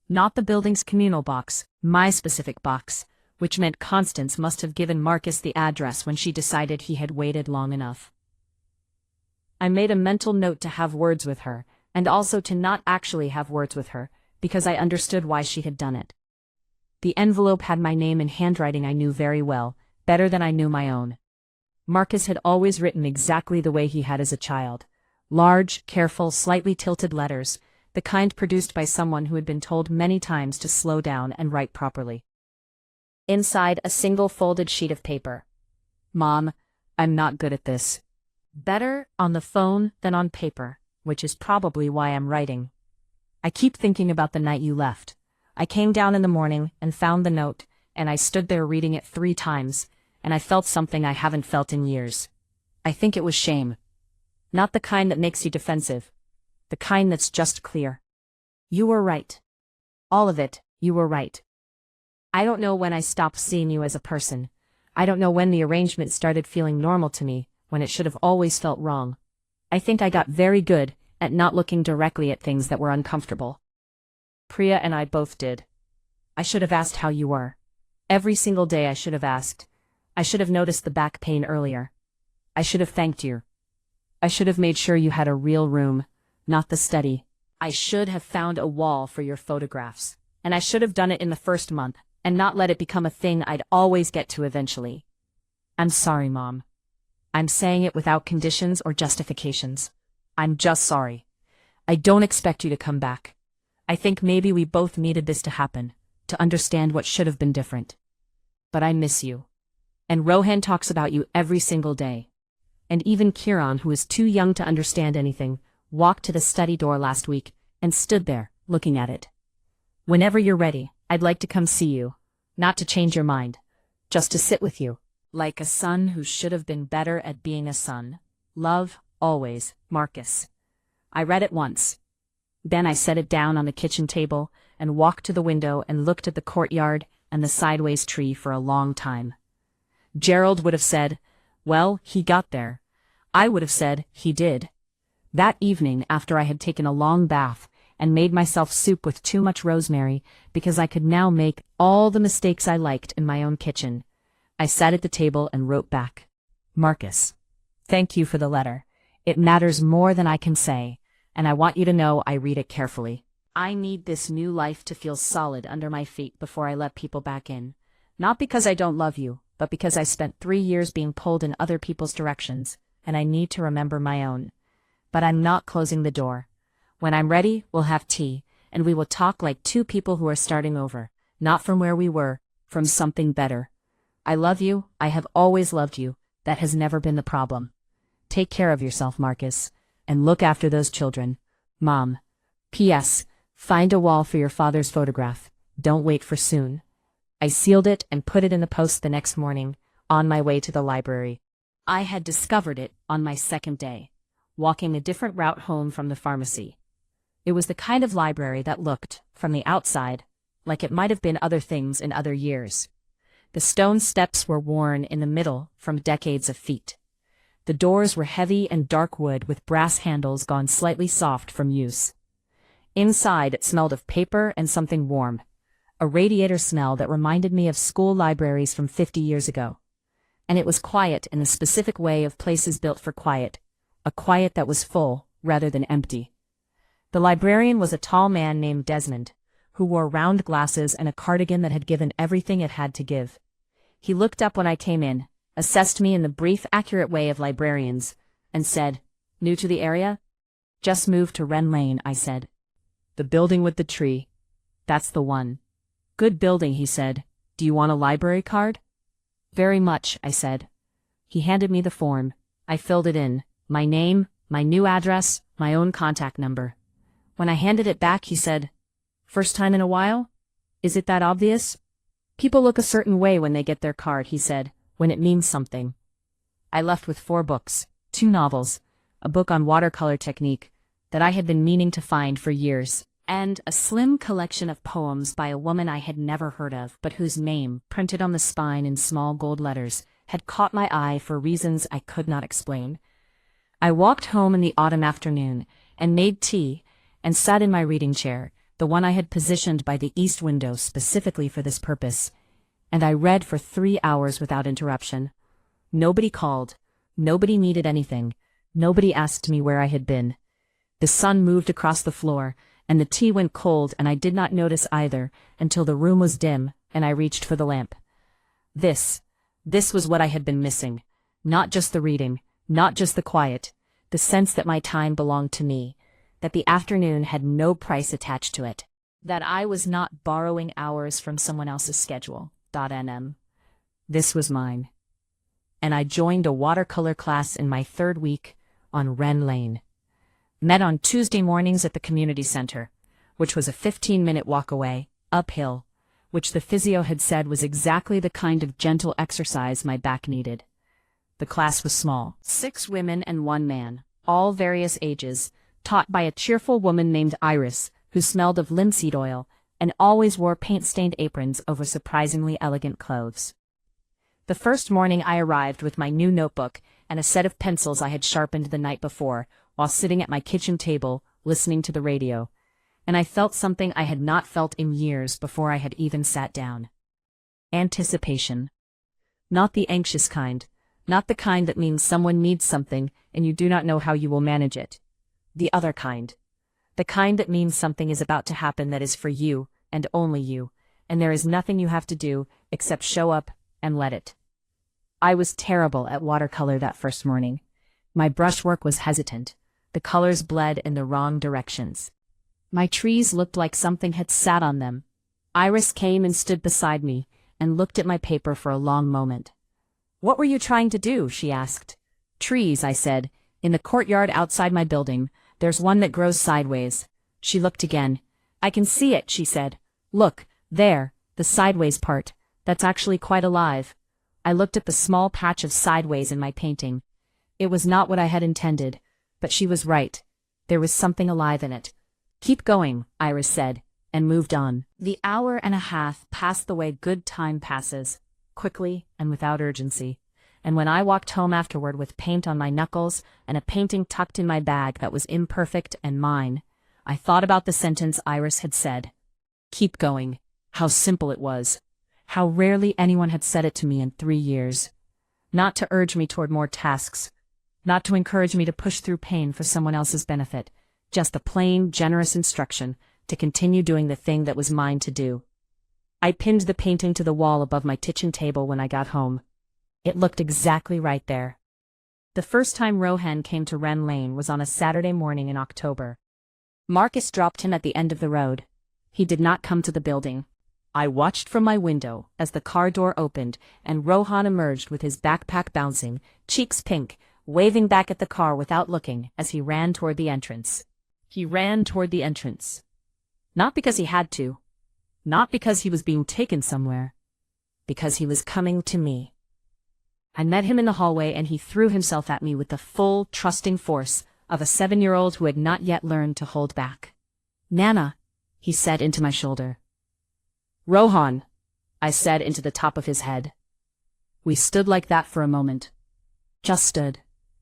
Not the building's communal box, my specific box, which meant Constance must have given Marcus the address when she decided he had waited long enough. I made a mental note to have words with her, and also to not actually have words with her, because I understood why she had done it. The envelope had my name in handwriting I knew very well, better than I knew my own. Marcus had always written exactly the way he had as a child. Large, careful, slightly tilted letters, the kind produced by someone who had been told many times to slow down and write properly. Inside, a single folded sheet of paper. Mom, I'm not good at this. Better on the phone than on paper, which is probably why I'm writing. I keep thinking about the night you left. I came down in the morning and found the note, and I stood there reading it 3 times, and I felt something I haven't felt in years. I think it was shame. Not the kind that makes you defensive. The kind that's just clear. You were right. All of it, you were right. I don't know when I stopped seeing you as a person. I don't know when the arrangement started feeling normal to me, when it should have always felt wrong. I think I got very good at not looking directly at things that were uncomfortable. Priya and I both did. I should have asked how you were. Every single day I should have asked. I should have noticed the back pain earlier. I should have thanked you. I should have made sure you had a real room, not the study. I should have found a wall for your photographs. And I should have done it in the first month, and not let it become a thing I'd always get to eventually. I'm sorry, Mom. I'm saying it without conditions or justifications. I'm just sorry. I don't expect you to come back. I think maybe we both needed this to happen, to understand what should have been different. But I miss you. And Rohan talks about you every single day. And even Kiran, who is too young to understand anything, walked to the study door last week and stood there, looking at it. Whenever you're ready, I'd like to come see you. Not to change your mind, just to sit with you. Like a son who should have been better at being a son. Love, always, Marcus. I read it once. Then I set it down on the kitchen table and walked to the window and looked at the courtyard and the sideways tree for a long time. Gerald would have said, well, he got there. I would have said, he did. That evening, after I had taken a long bath and made myself soup with too much rosemary because I could now make all the mistakes I liked in my own kitchen, I sat at the table and wrote back. Marcus, thank you for the letter. It matters more than I can say, and I want you to know I read it carefully. I need this new life to feel solid under my feet before I let people back in. Not because I don't love you, but because I spent 3 years being pulled in other people's directions, and I need to remember my own. But I'm not closing the door. When I'm ready, we'll have tea, and we will talk like two people who are starting over, not from where we were, from something better. I love you, I have always loved you, that has never been the problem. Take care of yourself, Marcus, and look after those children. Mom. P.S. Find a wall for your father's photograph. Don't wait for soon. I sealed it and put it in the post the next morning, on my way to the library. I had discovered it on my second day, walking a different route home from the pharmacy. It was the kind of library that looked, from the outside, like it might have been other things in other years. The stone steps were worn in the middle from decades of feet. The doors were heavy and dark wood with brass handles gone slightly soft from use. Inside it smelled of paper and something warm, a radiator smell that reminded me of school libraries from 50 years ago. And it was quiet in the specific way of places built for quiet, a quiet that was full rather than empty. The librarian was a tall man named Desmond, who wore round glasses and a cardigan that had given everything it had to give. He looked up when I came in, assessed me in the brief, accurate way of librarians, and said, "New to the area?" "Just moved to Wren Lane," I said. "The building with the tree." "That's the one." "Good building," he said. "Do you want a library card?" "Very much," I said. He handed me the form. I filled it in, my name, my new address, my own contact number. When I handed it back, he said, "First time in a while? Is it that obvious?" "People look a certain way when they get their card," he said, "when it means something." I left with 4 books, 2 novels, a book on watercolor technique that I had been meaning to find for years, and a slim collection of poems by a woman I had never heard of, but whose name, printed on the spine in small gold letters, had caught my eye for reasons I could not explain. I walked home in the autumn afternoon, and made tea, and sat in my reading chair, the one I had positioned by the east window specifically for this purpose, and I read for 3 hours without interruption. Nobody called, nobody needed anything, nobody asked me where I had been. The sun moved across the floor, and the tea went cold, and I did not notice either until the room was dim and I reached for the lamp. This was what I had been missing. Not just the reading, not just the quiet, the sense that my time belonged to me, that the afternoon had no price attached to it, that I was not borrowing hours from someone else's schedule. NM. This was mine. And I joined a watercolor class in my 3rd week on Wren Lane. Met on Tuesday mornings at the community center, which was a 15-minute walk away, uphill, which the physio had said was exactly the kind of gentle exercise my back needed. The class was small, 6 women and 1 man, all various ages, taught by a cheerful woman named Iris, who smelled of linseed oil and always wore paint-stained aprons over surprisingly elegant clothes. The first morning I arrived with my new notebook and a set of pencils I had sharpened the night before, while sitting at my kitchen table, listening to the radio, and I felt something I had not felt in years before I had even sat down. Anticipation. Not the anxious kind, not the kind that means someone needs something and you do not know how you will manage it. The other kind. The kind that means something is about to happen that is for you, and only you, and there is nothing you have to do except show up and let it. I was terrible at watercolor that first morning. My brushwork was hesitant. The colors bled in the wrong directions. My trees looked like something had sat on them. Iris came and stood beside me and looked at my paper for a long moment. "What were you trying to do?" she asked. "Trees," I said. "In the courtyard outside my building, there's one that grows sideways." She looked again. "I can see it," she said. "Look, there, the sideways part. That's actually quite alive." I looked at the small patch of sideways in my painting. It was not what I had intended, but she was right. There was something alive in it. "Keep going," Iris said, and moved on. The hour and a half passed the way good time passes, quickly and without urgency. And when I walked home afterward with paint on my knuckles and a painting tucked in my bag that was imperfect and mine, I thought about the sentence Iris had said. Keep going. How simple it was. How rarely anyone had said it to me in 3 years. Not to urge me toward more tasks. Not to encourage me to push through pain for someone else's benefit. Just a plain, generous instruction to continue doing the thing that was mine to do. I pinned the painting to the wall above my kitchen table when I got home. It looked exactly right there. The first time Rohan came to Wren Lane was on a Saturday morning in October. Marcus dropped him at the end of the road. He did not come to the building. I watched from my window as the car door opened and Rohan emerged with his backpack bouncing, cheeks pink, waving back at the car without looking as he ran toward the entrance. He ran toward the entrance. Not because he had to. Not because he was being taken somewhere. Because he was coming to me. I met him in the hallway and he threw himself at me with the full, trusting force of a 7-year-old who had not yet learned to hold back. "Nana," he said into my shoulder. "Rohan," I said into the top of his head. We stood like that for a moment. Just stood.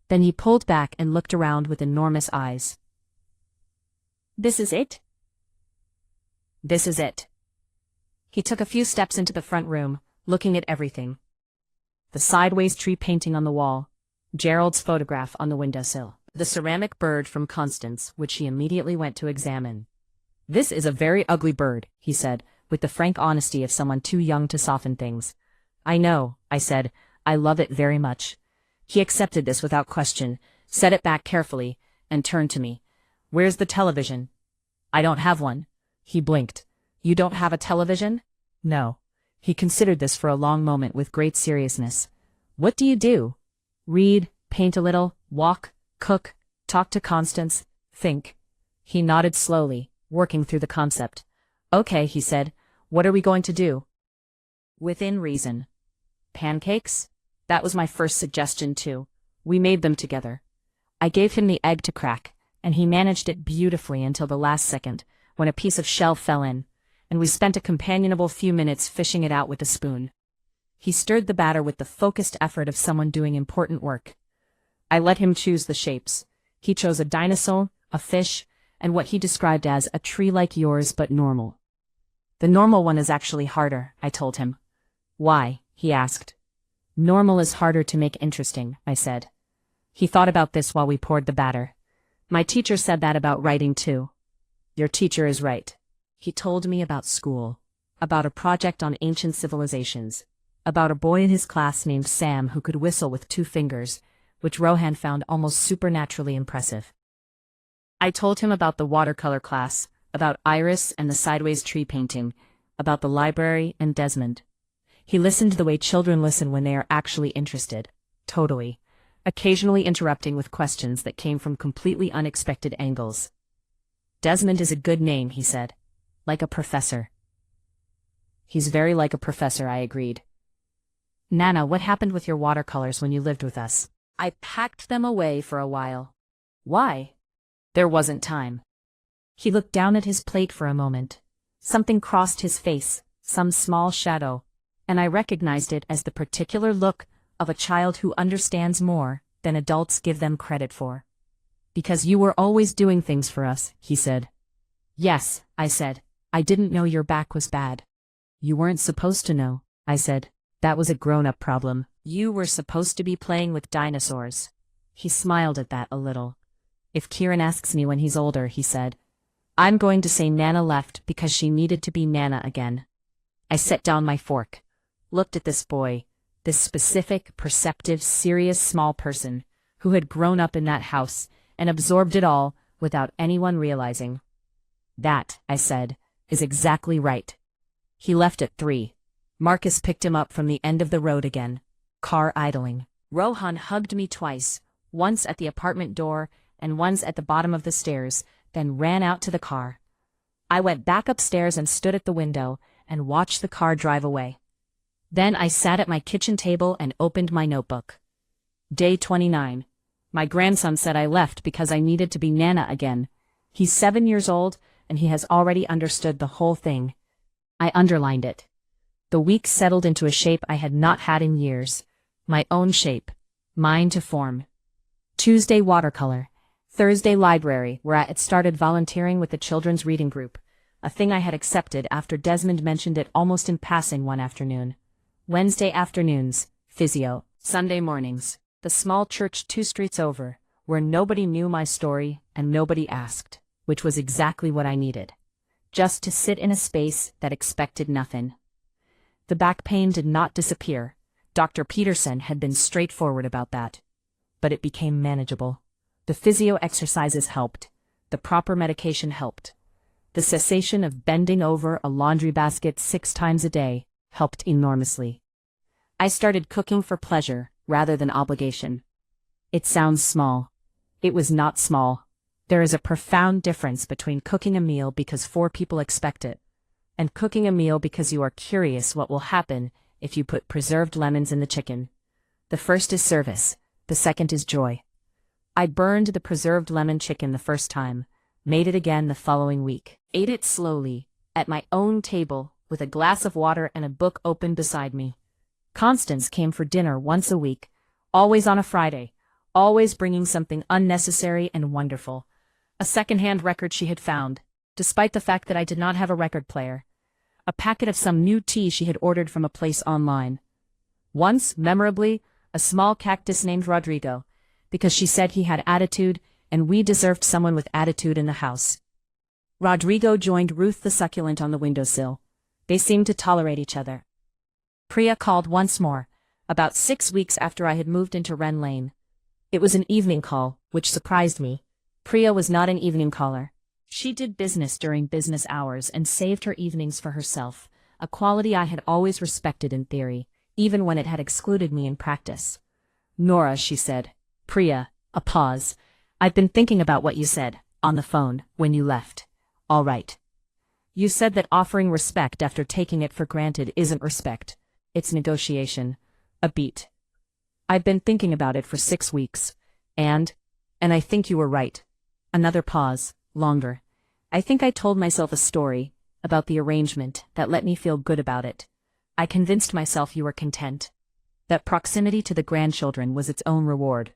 Then he pulled back and looked around with enormous eyes. "This is it?" "This is it." He took a few steps into the front room, looking at everything. The sideways tree painting on the wall, Gerald's photograph on the windowsill, the ceramic bird from Constance, which he immediately went to examine. "This is a very ugly bird," he said, with the frank honesty of someone too young to soften things. "I know," I said. "I love it very much." He accepted this without question, set it back carefully, and turned to me. "Where's the television?" "I don't have one." He blinked. "You don't have a television?" "No." He considered this for a long moment with great seriousness. "What do you do?" "Read, paint a little, walk, cook, talk to Constance, think." He nodded slowly, working through the concept. "Okay," he said. "What are we going to do?" "Within reason." "Pancakes?" That was my first suggestion, too. We made them together. I gave him the egg to crack, and he managed it beautifully until the last second, when a piece of shell fell in, and we spent a companionable few minutes fishing it out with a spoon. He stirred the batter with the focused effort of someone doing important work. I let him choose the shapes. He chose a dinosaur, a fish, and what he described as a tree like yours but normal. "The normal one is actually harder," I told him. "Why?" he asked. "Normal is harder to make interesting," I said. He thought about this while we poured the batter. "My teacher said that about writing too." "Your teacher is right." He told me about school, about a project on ancient civilizations, about a boy in his class named Sam who could whistle with 2 fingers, which Rohan found almost supernaturally impressive. I told him about the watercolor class, about Iris and the sideways tree painting, about the library and Desmond. He listened the way children listen when they are actually interested, totally, occasionally interrupting with questions that came from completely unexpected angles. "Desmond is a good name," he said. "Like a professor." "He's very like a professor," I agreed. "Nana, what happened with your watercolors when you lived with us?" "I packed them away for a while." "Why?" "There wasn't time." He looked down at his plate for a moment. Something crossed his face, some small shadow, and I recognized it as the particular look of a child who understands more than adults give them credit for. "Because you were always doing things for us," he said. "Yes," I said. "I didn't know your back was bad." "You weren't supposed to know," I said. "That was a grown-up problem. You were supposed to be playing with dinosaurs." He smiled at that a little. "If Kieran asks me when he's older," he said, "I'm going to say Nana left because she needed to be Nana again." I set down my fork, looked at this boy, this specific, perceptive, serious small person who had grown up in that house and absorbed it all without anyone realizing. That, I said, is exactly right. He left at 3. Marcus picked him up from the end of the road again, car idling. Rohan hugged me twice, once at the apartment door and once at the bottom of the stairs, then ran out to the car. I went back upstairs and stood at the window and watched the car drive away. Then I sat at my kitchen table and opened my notebook. Day 29. My grandson said I left because I needed to be Nana again. He's 7 years old, and he has already understood the whole thing. I underlined it. The week settled into a shape I had not had in years. My own shape. Mine to form. Tuesday watercolor. Thursday library, where I had started volunteering with the children's reading group, a thing I had accepted after Desmond mentioned it almost in passing one afternoon. Wednesday afternoons, physio. Sunday mornings, the small church 2 streets over, where nobody knew my story and nobody asked, which was exactly what I needed. Just to sit in a space that expected nothing. The back pain did not disappear. Dr. Peterson had been straightforward about that. But it became manageable. The physio exercises helped. The proper medication helped. The cessation of bending over a laundry basket 6 times a day helped enormously. I started cooking for pleasure rather than obligation. It sounds small. It was not small. There is a profound difference between cooking a meal because 4 people expect it, and cooking a meal because you are curious what will happen if you put preserved lemons in the chicken. The first is service, the second is joy. I burned the preserved lemon chicken the first time, made it again the following week, ate it slowly, at my own table, with a glass of water and a book open beside me. Constance came for dinner once a week, always on a Friday, always bringing something unnecessary and wonderful. A second-hand record she had found, despite the fact that I did not have a record player. A packet of some new tea she had ordered from a place online. Once, memorably, a small cactus named Rodrigo, because she said he had attitude, and we deserved someone with attitude in the house. Rodrigo joined Ruth the succulent on the windowsill. They seemed to tolerate each other. Priya called once more, about 6 weeks after I had moved into Wren Lane. It was an evening call, which surprised me. Priya was not an evening caller. She did business during business hours and saved her evenings for herself, a quality I had always respected in theory, even when it had excluded me in practice. Nora, she said. Priya, a pause. I've been thinking about what you said, on the phone, when you left. All right. You said that offering respect after taking it for granted isn't respect. It's negotiation. A beat. I've been thinking about it for 6 weeks. And I think you were right. Another pause, longer. I think I told myself a story, about the arrangement, that let me feel good about it. I convinced myself you were content. That proximity to the grandchildren was its own reward.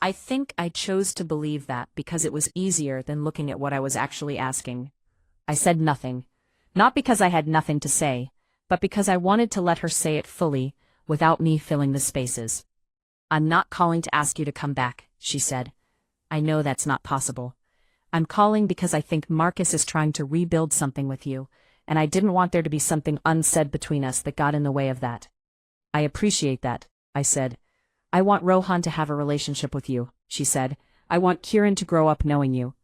I think I chose to believe that because it was easier than looking at what I was actually asking. I said nothing. Not because I had nothing to say, but because I wanted to let her say it fully, without me filling the spaces. I'm not calling to ask you to come back, she said. I know that's not possible. I'm calling because I think Marcus is trying to rebuild something with you, and I didn't want there to be something unsaid between us that got in the way of that. I appreciate that, I said. I want Rohan to have a relationship with you, she said. I want Kieran to grow up knowing you.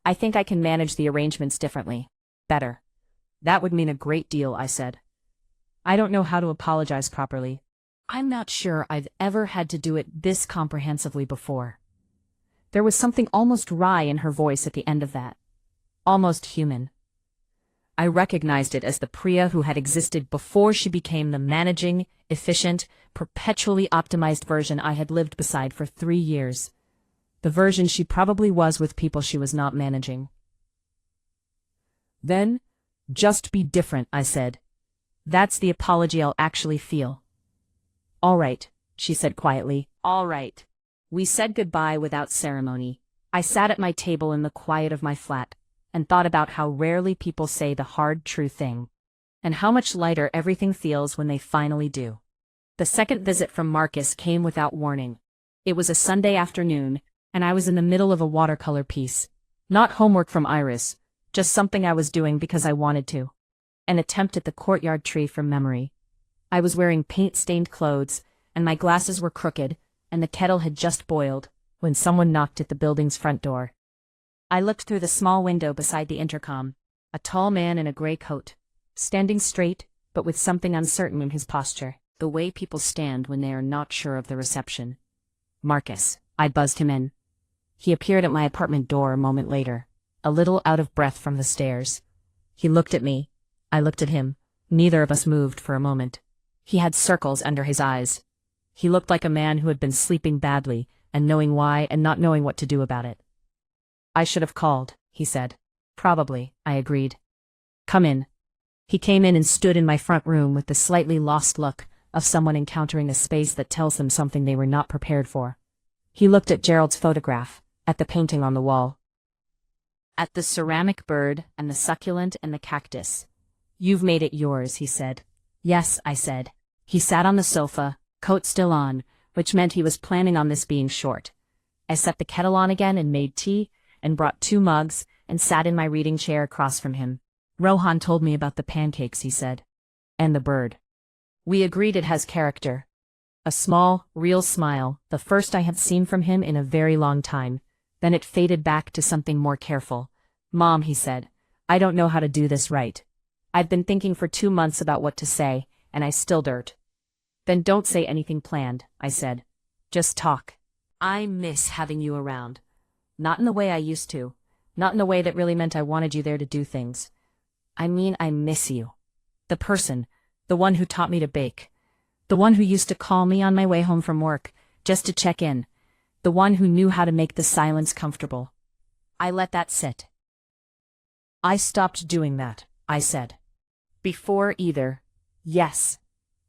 I think I can manage the arrangements differently. Better. That would mean a great deal, I said. I don't know how to apologize properly. I'm not sure I've ever had to do it this comprehensively before. There was something almost wry in her voice at the end of that. Almost human. I recognized it as the Priya who had existed before she became the managing, efficient, perpetually optimized version I had lived beside for 3 years. The version she probably was with people she was not managing. Then, just be different, I said. That's the apology I'll actually feel. All right, she said quietly. All right. We said goodbye without ceremony. I sat at my table in the quiet of my flat, and thought about how rarely people say the hard, true thing, and how much lighter everything feels when they finally do. The second visit from Marcus came without warning. It was a Sunday afternoon, and I was in the middle of a watercolor piece. Not homework from Iris, just something I was doing because I wanted to. an attempt at the courtyard tree from memory. I was wearing paint-stained clothes, and my glasses were crooked, and the kettle had just boiled, when someone knocked at the building's front door. I looked through the small window beside the intercom. A tall man in a gray coat, standing straight, but with something uncertain in his posture, the way people stand when they are not sure of the reception. Marcus, I buzzed him in. He appeared at my apartment door a moment later, a little out of breath from the stairs. He looked at me. I looked at him. Neither of us moved for a moment. He had circles under his eyes. He looked like a man who had been sleeping badly, and knowing why and not knowing what to do about it. I should have called, he said. Probably, I agreed. Come in. He came in and stood in my front room with the slightly lost look of someone encountering a space that tells them something they were not prepared for. He looked at Gerald's photograph, at the painting on the wall, at the ceramic bird and the succulent and the cactus. You've made it yours, he said. Yes, I said. He sat on the sofa, coat still on, which meant he was planning on this being short. I set the kettle on again and made tea, and brought 2 mugs, and sat in my reading chair across from him. Rohan told me about the pancakes, he said. And the bird. We agreed it has character. A small, real smile, the first I had seen from him in a very long time. Then it faded back to something more careful. Mom, he said, I don't know how to do this right. I've been thinking for 2 months about what to say, and I still don't. Then don't say anything planned, I said. Just talk. I miss having you around. Not in the way I used to. Not in a way that really meant I wanted you there to do things. I mean, I miss you. The person, the one who taught me to bake. The one who used to call me on my way home from work, just to check in. The one who knew how to make the silence comfortable. I let that sit. I stopped doing that, I said. Before either. Yes.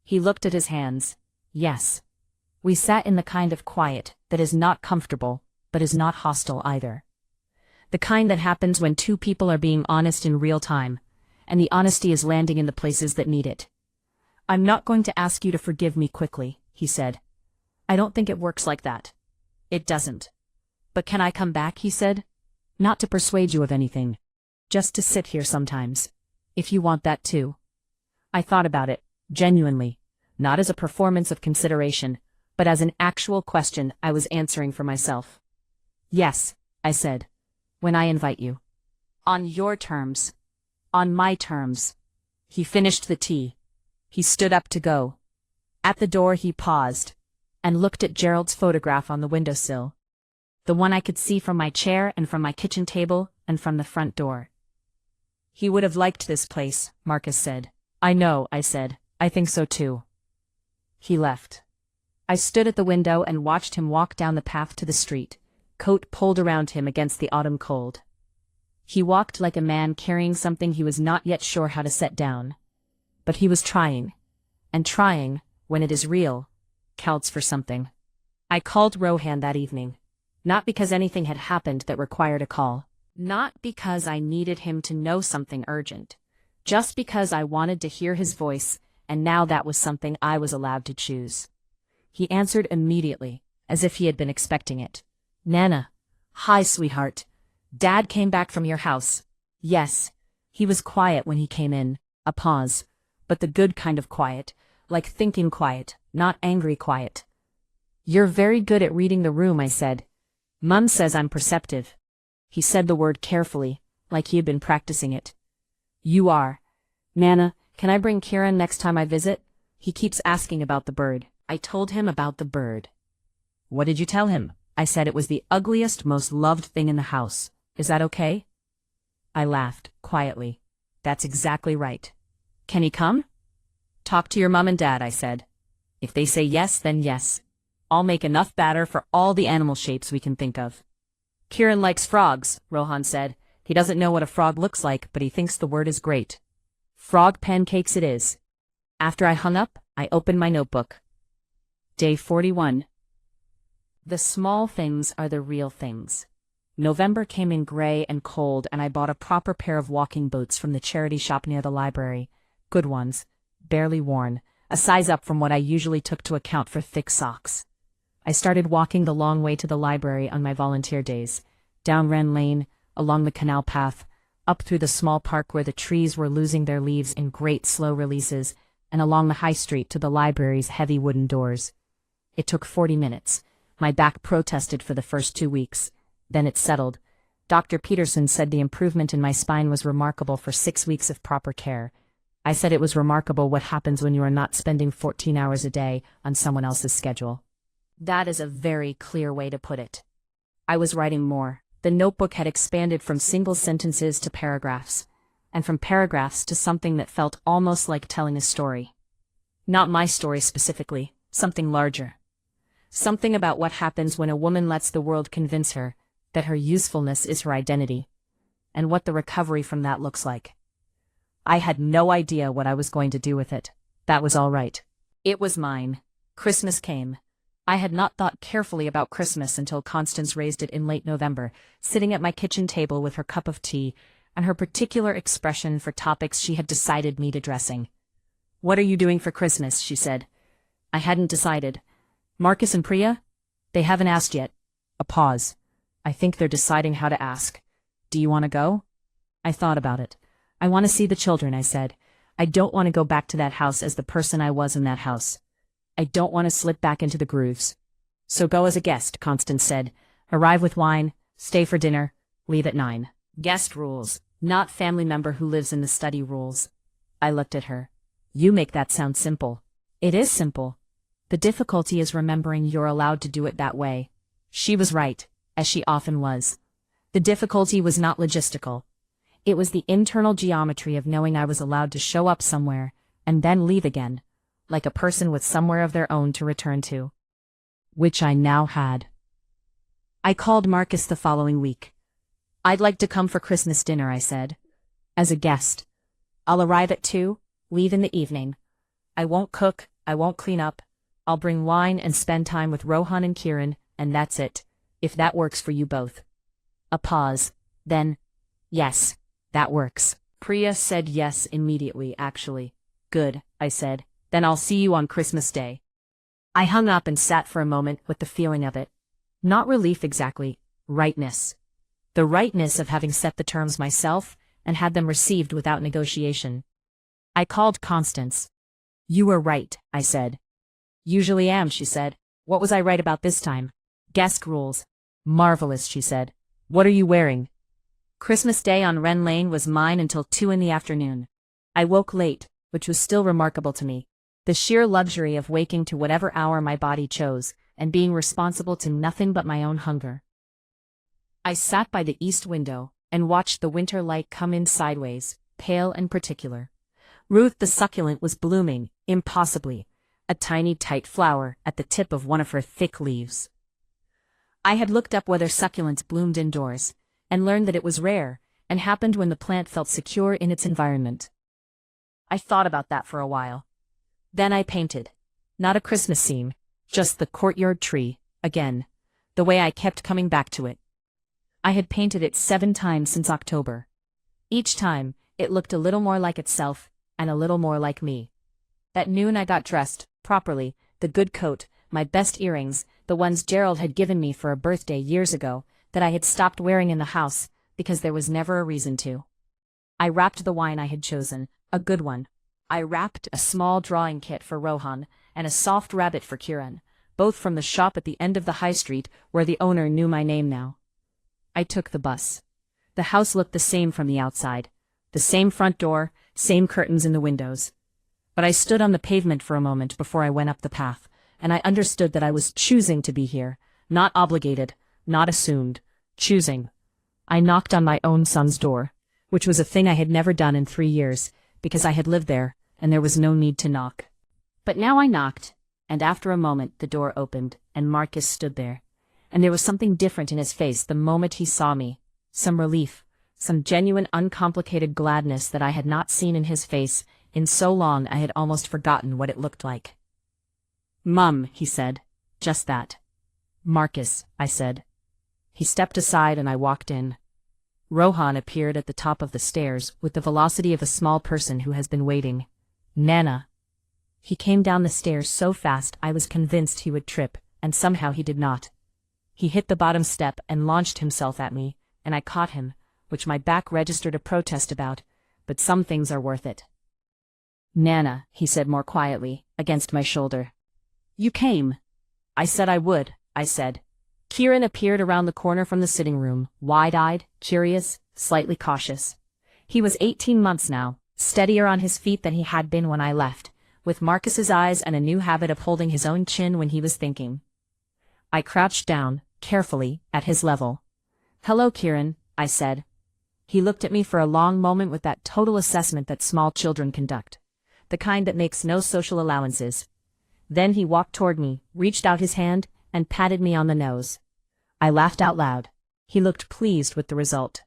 He looked at his hands. Yes. We sat in the kind of quiet that is not comfortable, but is not hostile either. The kind that happens when 2 people are being honest in real time, and the honesty is landing in the places that need it. I'm not going to ask you to forgive me quickly, he said. I don't think it works like that. It doesn't. But can I come back, he said? Not to persuade you of anything. Just to sit here sometimes. If you want that too. I thought about it, genuinely, not as a performance of consideration, but as an actual question I was answering for myself. Yes, I said. When I invite you. On your terms. On my terms. He finished the tea. He stood up to go. At the door he paused, and looked at Gerald's photograph on the windowsill. The one I could see from my chair and from my kitchen table and from the front door. He would have liked this place, Marcus said. I know, I said. I think so too. He left. I stood at the window and watched him walk down the path to the street, coat pulled around him against the autumn cold. He walked like a man carrying something he was not yet sure how to set down. But he was trying. And trying, when it is real, counts for something. I called Rohan that evening. Not because anything had happened that required a call. Not because I needed him to know something urgent. Just because I wanted to hear his voice, and now that was something I was allowed to choose. He answered immediately, as if he had been expecting it. Nana. Hi, sweetheart. Dad came back from your house. Yes. He was quiet when he came in. A pause. But the good kind of quiet. Like thinking quiet, not angry quiet. You're very good at reading the room, I said. Mum says I'm perceptive. He said the word carefully, like he had been practicing it. You are. Nana, can I bring Kieran next time I visit? He keeps asking about the bird. I told him about the bird. What did you tell him? I said it was the ugliest, most loved thing in the house. Is that okay? I laughed, quietly. That's exactly right. Can he come? Talk to your mum and dad, I said. If they say yes, then yes. I'll make enough batter for all the animal shapes we can think of. Kieran likes frogs, Rohan said. He doesn't know what a frog looks like, but he thinks the word is great. Frog pancakes it is. After I hung up, I opened my notebook. Day 41. The small things are the real things. November came in gray and cold, and I bought a proper pair of walking boots from the charity shop near the library. Good ones, barely worn, a size up from what I usually took to account for thick socks. I started walking the long way to the library on my volunteer days, down Wren Lane, along the canal path, up through the small park where the trees were losing their leaves in great slow releases, and along the high street to the library's heavy wooden doors. It took 40 minutes. My back protested for the first 2 weeks. Then it settled. Dr. Peterson said the improvement in my spine was remarkable for 6 weeks of proper care. I said it was remarkable what happens when you are not spending 14 hours a day on someone else's schedule. That is a very clear way to put it. I was writing more. The notebook had expanded from single sentences to paragraphs, and from paragraphs to something that felt almost like telling a story. Not my story specifically, something larger. Something about what happens when a woman lets the world convince her that her usefulness is her identity, and what the recovery from that looks like. I had no idea what I was going to do with it. That was all right. It was mine. Christmas came. I had not thought carefully about Christmas until Constance raised it in late November, sitting at my kitchen table with her cup of tea, and her particular expression for topics she had decided need addressing. "What are you doing for Christmas?" she said. I hadn't decided. "Marcus and Priya? They haven't asked yet." A pause. "I think they're deciding how to ask. Do you want to go?" I thought about it. "I want to see the children," I said. "I don't want to go back to that house as the person I was in that house. I don't want to slip back into the grooves." "So go as a guest," Constance said. "Arrive with wine, stay for dinner, leave at 9. Guest rules, not family member who lives in the study rules." I looked at her. "You make that sound simple." "It is simple. The difficulty is remembering you're allowed to do it that way." She was right, as she often was. The difficulty was not logistical. It was the internal geometry of knowing I was allowed to show up somewhere, and then leave again, like a person with somewhere of their own to return to. Which I now had. I called Marcus the following week. "I'd like to come for Christmas dinner," I said. "As a guest. I'll arrive at 2, leave in the evening. I won't cook, I won't clean up. I'll bring wine and spend time with Rohan and Kieran, and that's it, if that works for you both." A pause. Then, "Yes, that works." Priya said yes immediately, actually. "Good," I said. "Then I'll see you on Christmas Day." I hung up and sat for a moment with the feeling of it. Not relief exactly, rightness. The rightness of having set the terms myself and had them received without negotiation. I called Constance. "You were right," I said. "Usually am," she said. "What was I right about this time?" "Guest rules." "Marvelous," she said. "What are you wearing?" Christmas Day on Wren Lane was mine until 2 in the afternoon. I woke late, which was still remarkable to me. The sheer luxury of waking to whatever hour my body chose, and being responsible to nothing but my own hunger. I sat by the east window, and watched the winter light come in sideways, pale and particular. Ruth the succulent was blooming, impossibly, a tiny tight flower at the tip of one of her thick leaves. I had looked up whether succulents bloomed indoors, and learned that it was rare, and happened when the plant felt secure in its environment. I thought about that for a while. Then I painted. Not a Christmas scene, just the courtyard tree, again, the way I kept coming back to it. I had painted it 7 times since October. Each time, it looked a little more like itself, and a little more like me. At noon I got dressed, properly, the good coat, my best earrings, the ones Gerald had given me for a birthday years ago, that I had stopped wearing in the house, because there was never a reason to. I wrapped the wine I had chosen, a good one. I wrapped a small drawing kit for Rohan, and a soft rabbit for Kieran, both from the shop at the end of the high street where the owner knew my name now. I took the bus. The house looked the same from the outside. The same front door, same curtains in the windows. But I stood on the pavement for a moment before I went up the path, and I understood that I was choosing to be here, not obligated, not assumed, choosing. I knocked on my own son's door, which was a thing I had never done in 3 years, because I had lived there, and there was no need to knock. But now I knocked, and after a moment the door opened, and Marcus stood there. And there was something different in his face the moment he saw me, some relief, some genuine uncomplicated gladness that I had not seen in his face in so long I had almost forgotten what it looked like. "Mum," he said, just that. "Marcus," I said. He stepped aside and I walked in. Rohan appeared at the top of the stairs with the velocity of a small person who has been waiting. "Nana." He came down the stairs so fast I was convinced he would trip, and somehow he did not. He hit the bottom step and launched himself at me, and I caught him, which my back registered a protest about, but some things are worth it. Nana, he said more quietly, against my shoulder. You came. I said I would, I said. Kieran appeared around the corner from the sitting room, wide-eyed, curious, slightly cautious. He was 18 months now, steadier on his feet than he had been when I left, with Marcus's eyes and a new habit of holding his own chin when he was thinking. I crouched down, carefully, at his level. Hello, Kieran, I said. He looked at me for a long moment with that total assessment that small children conduct, the kind that makes no social allowances. Then he walked toward me, reached out his hand, and patted me on the nose. I laughed out loud. He looked pleased with the result.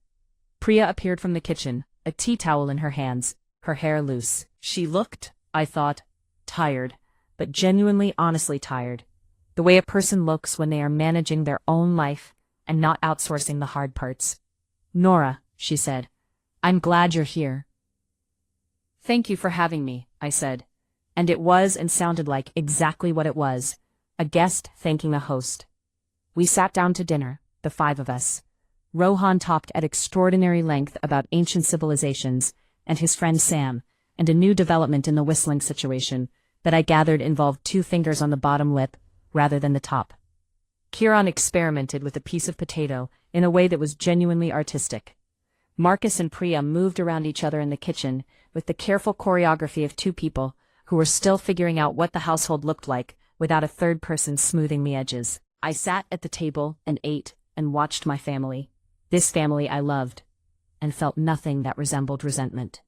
Priya appeared from the kitchen, a tea towel in her hands, her hair loose. She looked, I thought, tired, but genuinely honestly tired. The way a person looks when they are managing their own life and not outsourcing the hard parts. Nora, she said, I'm glad you're here. Thank you for having me, I said. And it was and sounded like exactly what it was, a guest thanking a host. We sat down to dinner, the five of us. Rohan talked at extraordinary length about ancient civilizations, and his friend Sam, and a new development in the whistling situation that I gathered involved 2 fingers on the bottom lip rather than the top. Kieran experimented with a piece of potato in a way that was genuinely artistic. Marcus and Priya moved around each other in the kitchen with the careful choreography of 2 people who were still figuring out what the household looked like without a third person smoothing the edges. I sat at the table and ate and watched my family. This family I loved, and felt nothing that resembled resentment.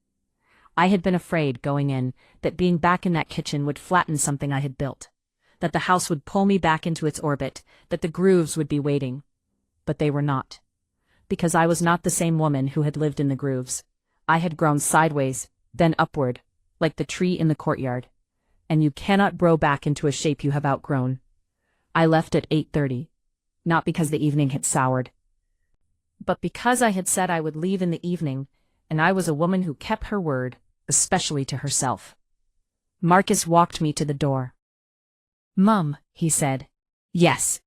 I had been afraid, going in, that being back in that kitchen would flatten something I had built, that the house would pull me back into its orbit, that the grooves would be waiting. But they were not. Because I was not the same woman who had lived in the grooves. I had grown sideways, then upward, like the tree in the courtyard. And you cannot grow back into a shape you have outgrown. I left at 8:30, not because the evening had soured, but because I had said I would leave in the evening, and I was a woman who kept her word, especially to herself. Marcus walked me to the door. Mum, he said. Yes.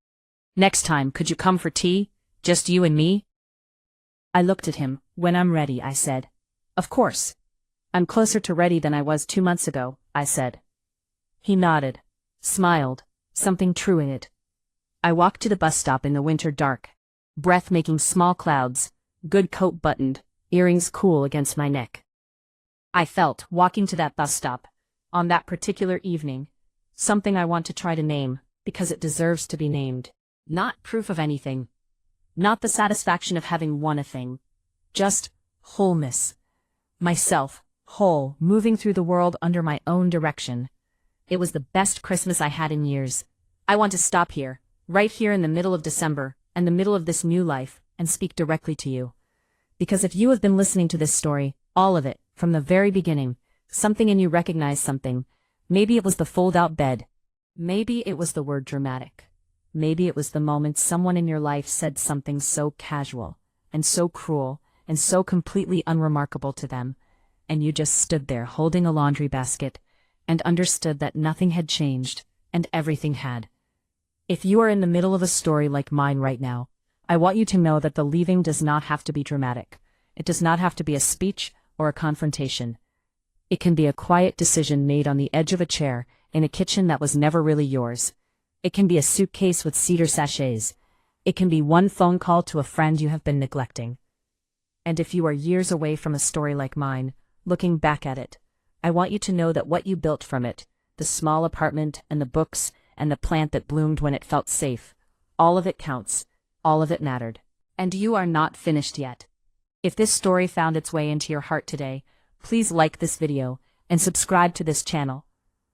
Next time, could you come for tea? Just you and me? I looked at him. When I'm ready, I said. Of course. I'm closer to ready than I was 2 months ago, I said. He nodded, smiled, something true in it. I walked to the bus stop in the winter dark, breath making small clouds, good coat buttoned, earrings cool against my neck. I felt, walking to that bus stop, on that particular evening, something I want to try to name, because it deserves to be named. Not proof of anything. Not the satisfaction of having won a thing. Just wholeness. Myself, whole, moving through the world under my own direction. It was the best Christmas I had in years. I want to stop here, right here in the middle of December, and the middle of this new life, and speak directly to you. Because if you have been listening to this story, all of it, from the very beginning, something in you recognized something. Maybe it was the fold-out bed. Maybe it was the word dramatic. Maybe it was the moment someone in your life said something so casual, and so cruel, and so completely unremarkable to them, and you just stood there holding a laundry basket, and understood that nothing had changed, and everything had. If you are in the middle of a story like mine right now, I want you to know that the leaving does not have to be dramatic. It does not have to be a speech or a confrontation. It can be a quiet decision made on the edge of a chair in a kitchen that was never really yours. It can be a suitcase with cedar sachets. It can be one phone call to a friend you have been neglecting. And if you are years away from a story like mine, looking back at it, I want you to know that what you built from it, the small apartment and the books and the plant that bloomed when it felt safe, all of it counts, all of it mattered. And you are not finished yet. If this story found its way into your heart today, please like this video and subscribe to this channel.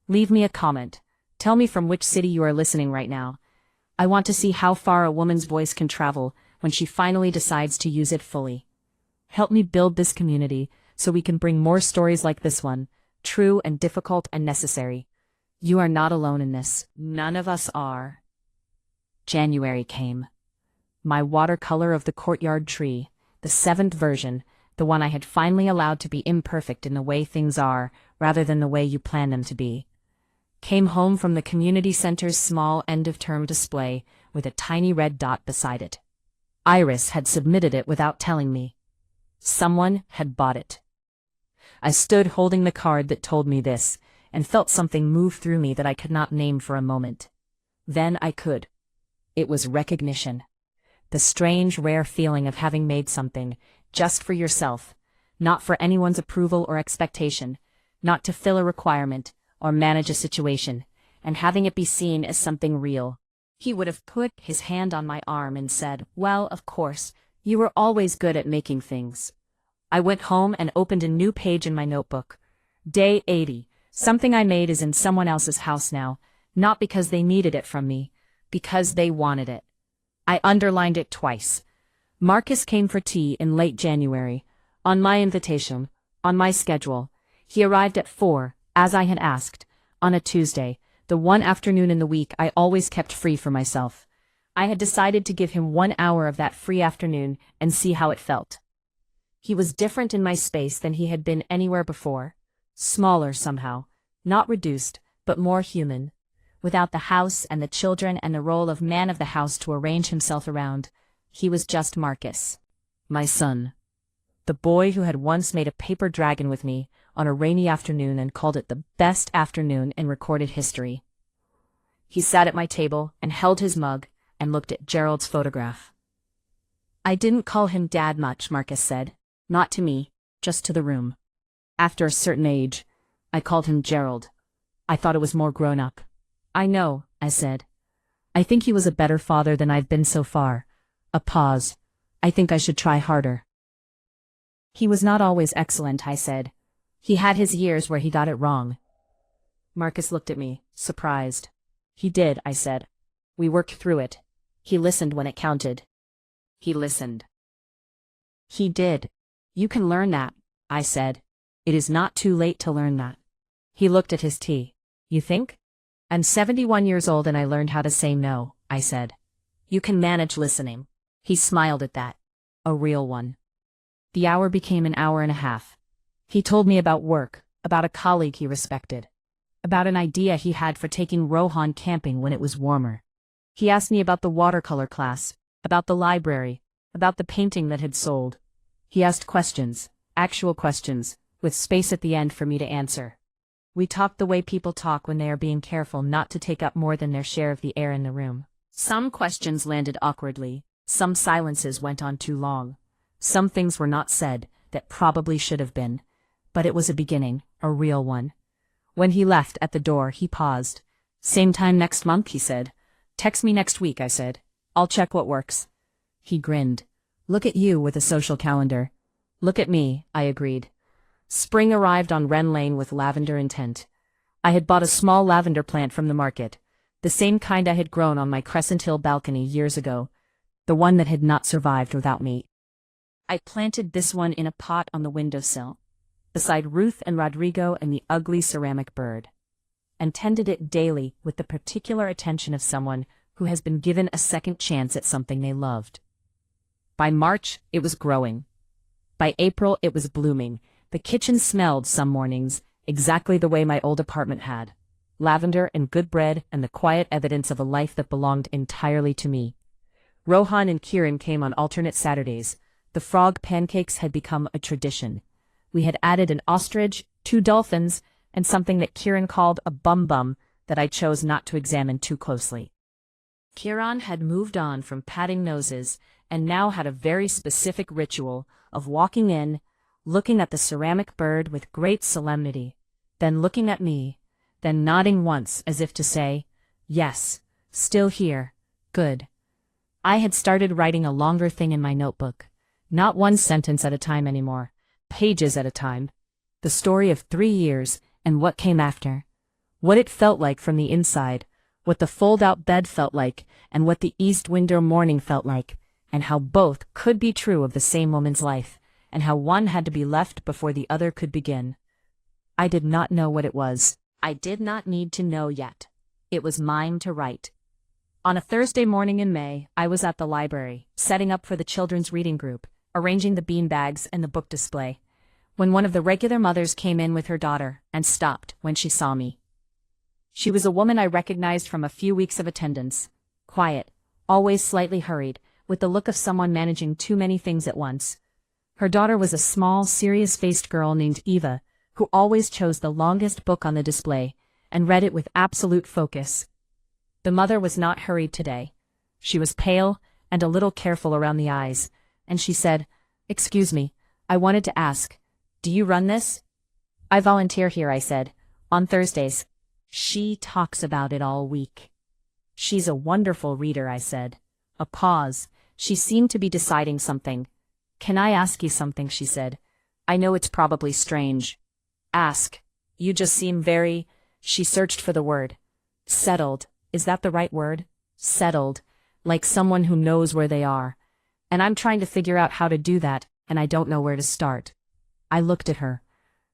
Leave me a comment. Tell me from which city you are listening right now. I want to see how far a woman's voice can travel when she finally decides to use it fully. Help me build this community so we can bring more stories like this one, true and difficult and necessary. You are not alone in this. None of us are. January came. My watercolor of the courtyard tree, the 7th version, the one I had finally allowed to be imperfect in the way things are, rather than the way you plan them to be, came home from the community center's small end-of-term display with a tiny red dot beside it. Iris had submitted it without telling me. Someone had bought it. I stood holding the card that told me this, and felt something move through me that I could not name for a moment. Then I could. It was recognition. The strange, rare feeling of having made something, just for yourself, not for anyone's approval or expectation, not to fill a requirement, or manage a situation, and having it be seen as something real. He would have put his hand on my arm and said, "Well, of course, you were always good at making things." I went home and opened a new page in my notebook. Day 80. Something I made is in someone else's house now, not because they needed it from me, because they wanted it. I underlined it twice. Marcus came for tea in late January, on my invitation, on my schedule. He arrived at 4, as I had asked, on a Tuesday, the one afternoon in the week I always kept free for myself. I had decided to give him 1 hour of that free afternoon and see how it felt. He was different in my space than he had been anywhere before. Smaller somehow, not reduced, but more human. Without the house and the children and the role of man of the house to arrange himself around, he was just Marcus. My son. The boy who had once made a paper dragon with me on a rainy afternoon and called it the best afternoon in recorded history. He sat at my table and held his mug and looked at Gerald's photograph. "I didn't call him Dad much," Marcus said. "Not to me, just to the room. After a certain age, I called him Gerald. I thought it was more grown up." "I know," I said. "I think he was a better father than I've been so far." A pause. "I think I should try harder." "He was not always excellent," I said. "He had his years where he got it wrong." Marcus looked at me, surprised. "He did," I said. "We worked through it. He listened when it counted." He listened. "He did. You can learn that," I said. "It is not too late to learn that." He looked at his tea. "You think?" "I'm 71 years old and I learned how to say no," I said. "You can manage listening." He smiled at that. A real one. The hour became an hour and a half. He told me about work, about a colleague he respected, about an idea he had for taking Rohan camping when it was warmer. He asked me about the watercolor class, about the library, about the painting that had sold. He asked questions, actual questions, with space at the end for me to answer. We talked the way people talk when they are being careful not to take up more than their share of the air in the room. Some questions landed awkwardly, some silences went on too long. Some things were not said that probably should have been, but it was a beginning, a real one. When he left at the door, he paused. "Same time next month," he said. "Text me next week," I said. "I'll check what works." He grinned. "Look at you with a social calendar." "Look at me," I agreed. Spring arrived on Wren Lane with lavender intent. I had bought a small lavender plant from the market, the same kind I had grown on my Crescent Hill balcony years ago, the one that had not survived without me. I planted this one in a pot on the windowsill, beside Ruth and Rodrigo and the ugly ceramic bird, and tended it daily with the particular attention of someone who has been given a second chance at something they loved. By March, it was growing. By April, it was blooming. The kitchen smelled some mornings exactly the way my old apartment had. Lavender and good bread and the quiet evidence of a life that belonged entirely to me. Rohan and Kieran came on alternate Saturdays. The frog pancakes had become a tradition. We had added an ostrich, 2 dolphins, and something that Kieran called a bum-bum that I chose not to examine too closely. Kieran had moved on from patting noses and now had a very specific ritual of walking in, looking at the ceramic bird with great solemnity, then looking at me, then nodding once as if to say, "Yes, still here, good." I had started writing a longer thing in my notebook, not one sentence at a time anymore, pages at a time. The story of 3 years and what came after. What it felt like from the inside, what the fold-out bed felt like, and what the east window morning felt like, and how both could be true of the same woman's life, and how one had to be left before the other could begin. I did not know what it was. I did not need to know yet. It was mine to write. On a Thursday morning in May, I was at the library, setting up for the children's reading group, arranging the beanbags and the book display, when one of the regular mothers came in with her daughter and stopped when she saw me. She was a woman I recognized from a few weeks of attendance, quiet, always slightly hurried, with the look of someone managing too many things at once. Her daughter was a small, serious-faced girl named Eva, who always chose the longest book on the display and read it with absolute focus. The mother was not hurried today. She was pale and a little careful around the eyes, and she said, "Excuse me, I wanted to ask, do you run this?" "I volunteer here," I said, "on Thursdays." "She talks about it all week." "She's a wonderful reader," I said. A pause. She seemed to be deciding something. "Can I ask you something?" she said. "I know it's probably strange." "Ask. You just seem very—" She searched for the word. "Settled. Is that the right word? Settled. Like someone who knows where they are. And I'm trying to figure out how to do that, and I don't know where to start." I looked at her.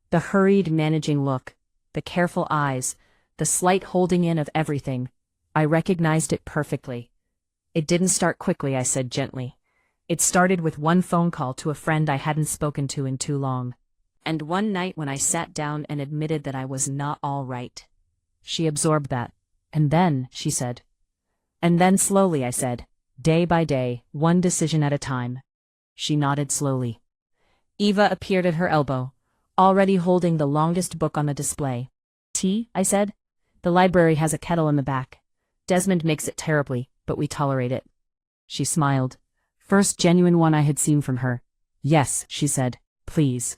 The hurried, managing look, the careful eyes, the slight holding in of everything. I recognized it perfectly. "It didn't start quickly," I said gently. "It started with one phone call to a friend I hadn't spoken to in too long. And one night when I sat down and admitted that I was not all right." She absorbed that. "And then," she said. "And then slowly," I said. "Day by day, one decision at a time." She nodded slowly. Eva appeared at her elbow, already holding the longest book on the display. "Tea?" I said. "The library has a kettle in the back. Desmond makes it terribly, but we tolerate it." She smiled. First genuine one I had seen from her. "Yes," she said, "please."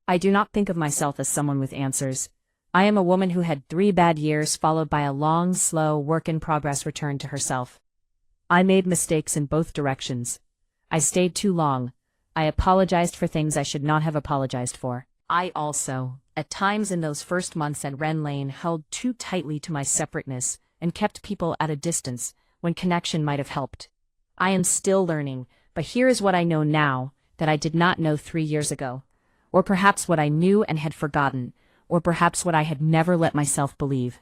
I do not think of myself as someone with answers. I am a woman who had 3 bad years followed by a long, slow, work-in-progress return to herself. I made mistakes in both directions. I stayed too long. I apologized for things I should not have apologized for. I also, at times in those first months at Wren Lane, held too tightly to my separateness and kept people at a distance when connection might have helped. I am still learning, but here is what I know now that I did not know 3 years ago. Or perhaps what I knew and had forgotten, or perhaps what I had never let myself believe.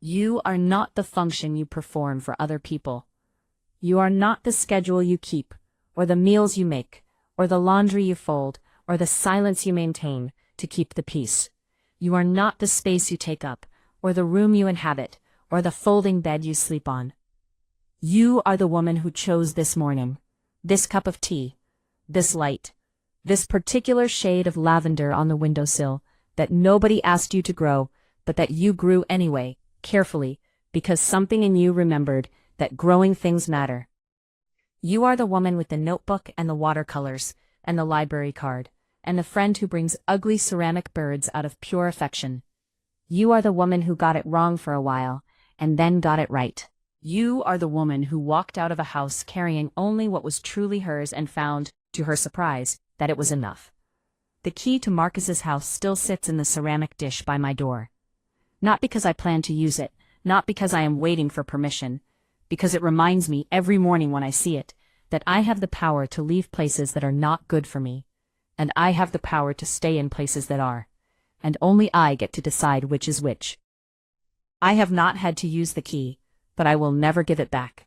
You are not the function you perform for other people. You are not the schedule you keep, or the meals you make, or the laundry you fold, or the silence you maintain to keep the peace. You are not the space you take up, or the room you inhabit, or the folding bed you sleep on. You are the woman who chose this morning, this cup of tea, this light, this particular shade of lavender on the windowsill that nobody asked you to grow, but that you grew anyway, carefully, because something in you remembered that growing things matter. You are the woman with the notebook and the watercolors, and the library card, and the friend who brings ugly ceramic birds out of pure affection. You are the woman who got it wrong for a while, and then got it right. You are the woman who walked out of a house carrying only what was truly hers and found, to her surprise, that it was enough. The key to Marcus's house still sits in the ceramic dish by my door. Not because I plan to use it, not because I am waiting for permission, because it reminds me every morning when I see it, that I have the power to leave places that are not good for me, and I have the power to stay in places that are, and only I get to decide which is which. I have not had to use the key, but I will never give it back.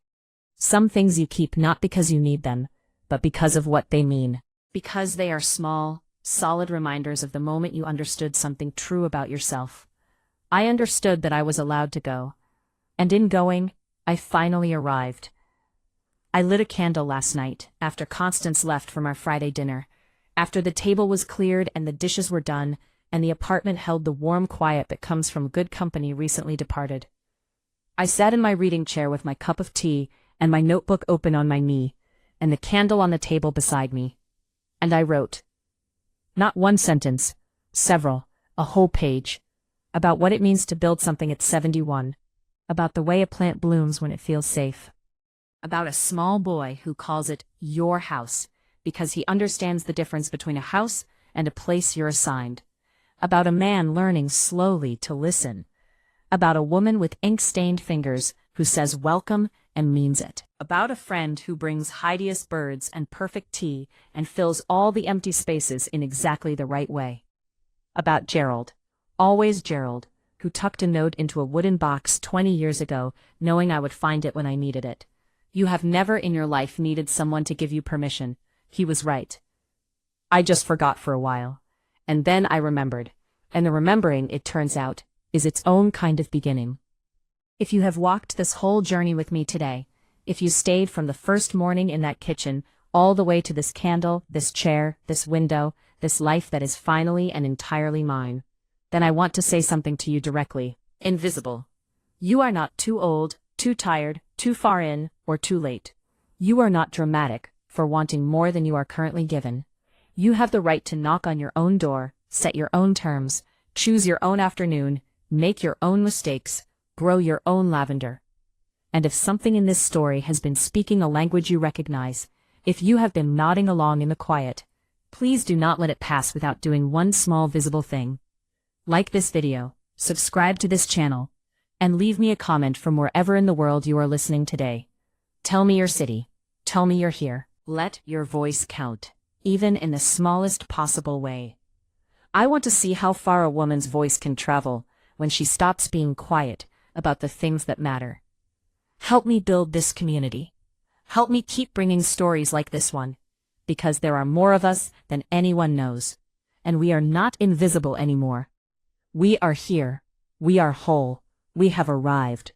Some things you keep not because you need them, but because of what they mean. Because they are small, solid reminders of the moment you understood something true about yourself. I understood that I was allowed to go. And in going, I finally arrived. I lit a candle last night, after Constance left from our Friday dinner, after the table was cleared and the dishes were done, and the apartment held the warm quiet that comes from good company recently departed. I sat in my reading chair with my cup of tea and my notebook open on my knee, and the candle on the table beside me. And I wrote. Not one sentence, several, a whole page, about what it means to build something at 71, about the way a plant blooms when it feels safe, about a small boy who calls it your house because he understands the difference between a house and a place you're assigned, about a man learning slowly to listen, about a woman with ink-stained fingers who says welcome and means it, about a friend who brings hideous birds and perfect tea and fills all the empty spaces in exactly the right way, about Gerald, always Gerald, who tucked a note into a wooden box 20 years ago, knowing I would find it when I needed it. You have never in your life needed someone to give you permission. He was right. I just forgot for a while. And then I remembered. And the remembering, it turns out, is its own kind of beginning. If you have walked this whole journey with me today, if you stayed from the first morning in that kitchen, all the way to this candle, this chair, this window, this life that is finally and entirely mine, then I want to say something to you directly. Invisible. You are not too old, too tired, too far in, or too late. You are not dramatic for wanting more than you are currently given. You have the right to knock on your own door, set your own terms, choose your own afternoon, make your own mistakes, grow your own lavender. And if something in this story has been speaking a language you recognize, if you have been nodding along in the quiet, please do not let it pass without doing one small visible thing. Like this video, subscribe to this channel, and leave me a comment from wherever in the world you are listening today. Tell me your city. Tell me you're here. Let your voice count, even in the smallest possible way. I want to see how far a woman's voice can travel when she stops being quiet about the things that matter. Help me build this community. Help me keep bringing stories like this one, because there are more of us than anyone knows, and we are not invisible anymore. We are here. We are whole. We have arrived.